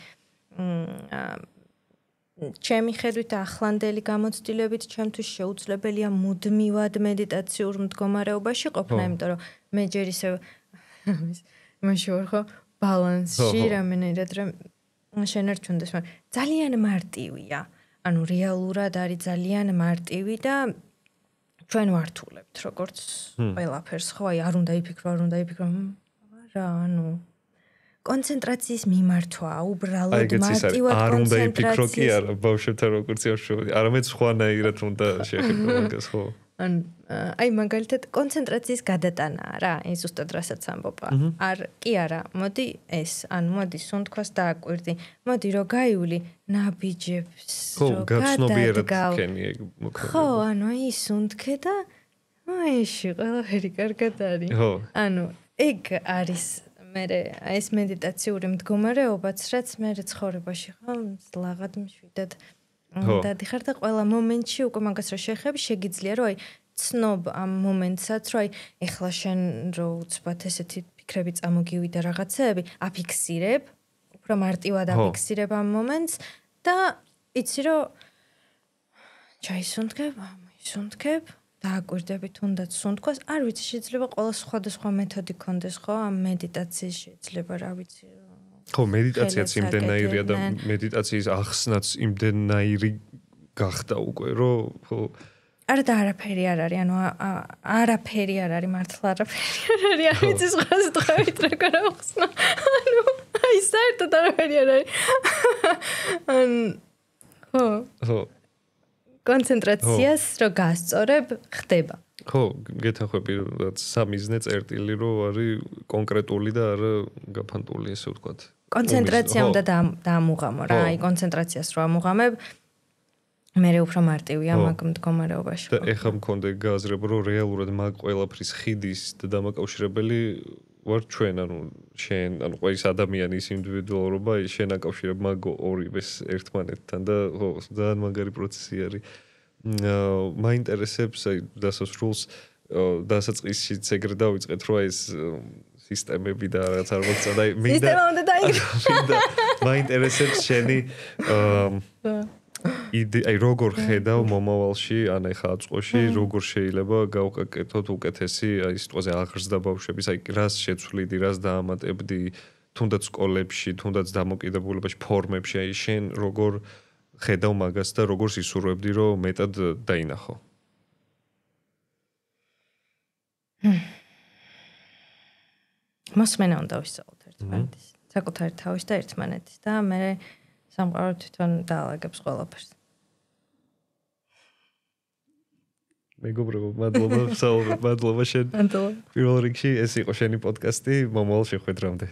ჩემი ხედვით ახლანდელი გამოცდილებით ჩემთვის შეუძლებელია მუდმივად მედიტაციურ მდგომარეობაში ყოფნა, იმიტომ რომ მე ჯერ ისევ მაშინ ვარ ხო ბალანსში რამენერად რომ შენერჩუნდეს, მაგრამ ძალიან მარტივია. ანუ რეალურად არის ძალიან მარტივი და ჩვენ ვართულებთ როგორც ყველაფერს, ხო, აი არ უნდა იფიქრო, რა, ანუ კონცენტრაციის მიმართვა, უბრალოდ მარტივად არ უნდა იფიქრო კი არა, ბავშვებთან როგორც შევშოვდი, არამედ სხვანაირად უნდა შეხებრო მაგას, ხო? აი მაგალითად კონცენტრაციის გადატანაა რა, ეს უბრალოდ რასაც ამბობა. კი არა, მოდი ეს, ანუ მოდი სუნთქვას დააკვირდი, მოდი რო გაივლი ნაბიჯებს, რო გადადგავ. ხო, ანუ აი სუნთქე და აიში ყველაფერი კარგად არის. ანუ ეგ არის მე ეს მედიტაციური მდგომარეობაც, რაც მე ცხოვრებაში ხო ლაღად მშვიდად დადიხარ და ყველა მომენტში უკვე მაგას რო შეხები, შეგიძლია რომ აი ცნობ ამ მომენტსაც, რომ აი ეხლა შენ რო უცბად ესეთი ფიქრები წამოგივიდა რაღაცეები, აფიქსირებ, უფრო მარტივად აფიქსირებ ამ მომენტს და იცი რომ ჩაისუნთქებ, დააკვირდები თუნდაც სუნთქვას, არ ვიცი, შეიძლება ყველა სხვადასხვა მეთოდი ქონდეს, ხო, ამ მედიტაციის შეიძლება, რა ვიცი. ხო, მედიტაციაც იმდენაირია და მედიტაციის ახსნაც იმდენაირი გახდა უკვე, რომ ხო არა და არაფერი არ არის, ანუ არაფერი არ არის, მართლა არაფერი არ არის, არ ვიცი სხვა სიტყვებით რა გავხსნა. ანუ აი საერთოდ არაფერი არ არის. ხო. კონცენტრაციას რო გასწორებ, ხდება. ხო, გეთანხმები, რაც სამიზნე წერტილი რო არის კონკრეტული და არა გაფანტული, ესე ვთქვათ. კონცენტრაცია უნდა დაამუღამო რა, აი კონცენტრაციას რო ამუღამებ, მე უფრო მარტივია მაგ მდგომარეობაში. და ეხლა მქონდა გააზრება, რომ რეალურად მაგ ყველაფრის ხიდის და დამაკავშირებელი ვარ ჩვენ, ანუ შენ, ანუ ყველა ადამიანის ინდივიდუალობა, შენ აკავშირებ მაგ ორივეს ერთმანეთთან და ხო, ძალიან მაგარი პროცესი არის. მაინტერესებს აი დასასრულს დასაწყისშიც ეგრე დავიწყეთ, რომ ეს სისტემები და რაღაც არ მოგწოდა. სისტემა უნდა დაიგო. მაინტერესებს შენი აი როგორ ხედავ მომავალში, ან ეხა აწყოში, როგორ შეიძლება გავუკეთოთ უკეთესი აი სიტყვაზე აღზრდა ბავშვების, აი რას შეცვლიდი, რას დაამატებდი, თუნდაც სკოლებში, თუნდაც დამოკიდებულებაში, ფორმებში, აი შენ როგორ ხედავ მაგას და როგორ სისურვებდი, რომ მეტად დაინახო? მოსმენა უნდა ვისწავლოთ ერთმანეთის, საკუთარი თავის და ერთმანეთის და მე სამყარო თვითონ დაალაგებს ყველაფერს. მეგობრებო, მადლობა, მადლობა შენ. პირველ რიგში ეს იყო შენი პოდკასტი, მომავალ შეხვედრამდე.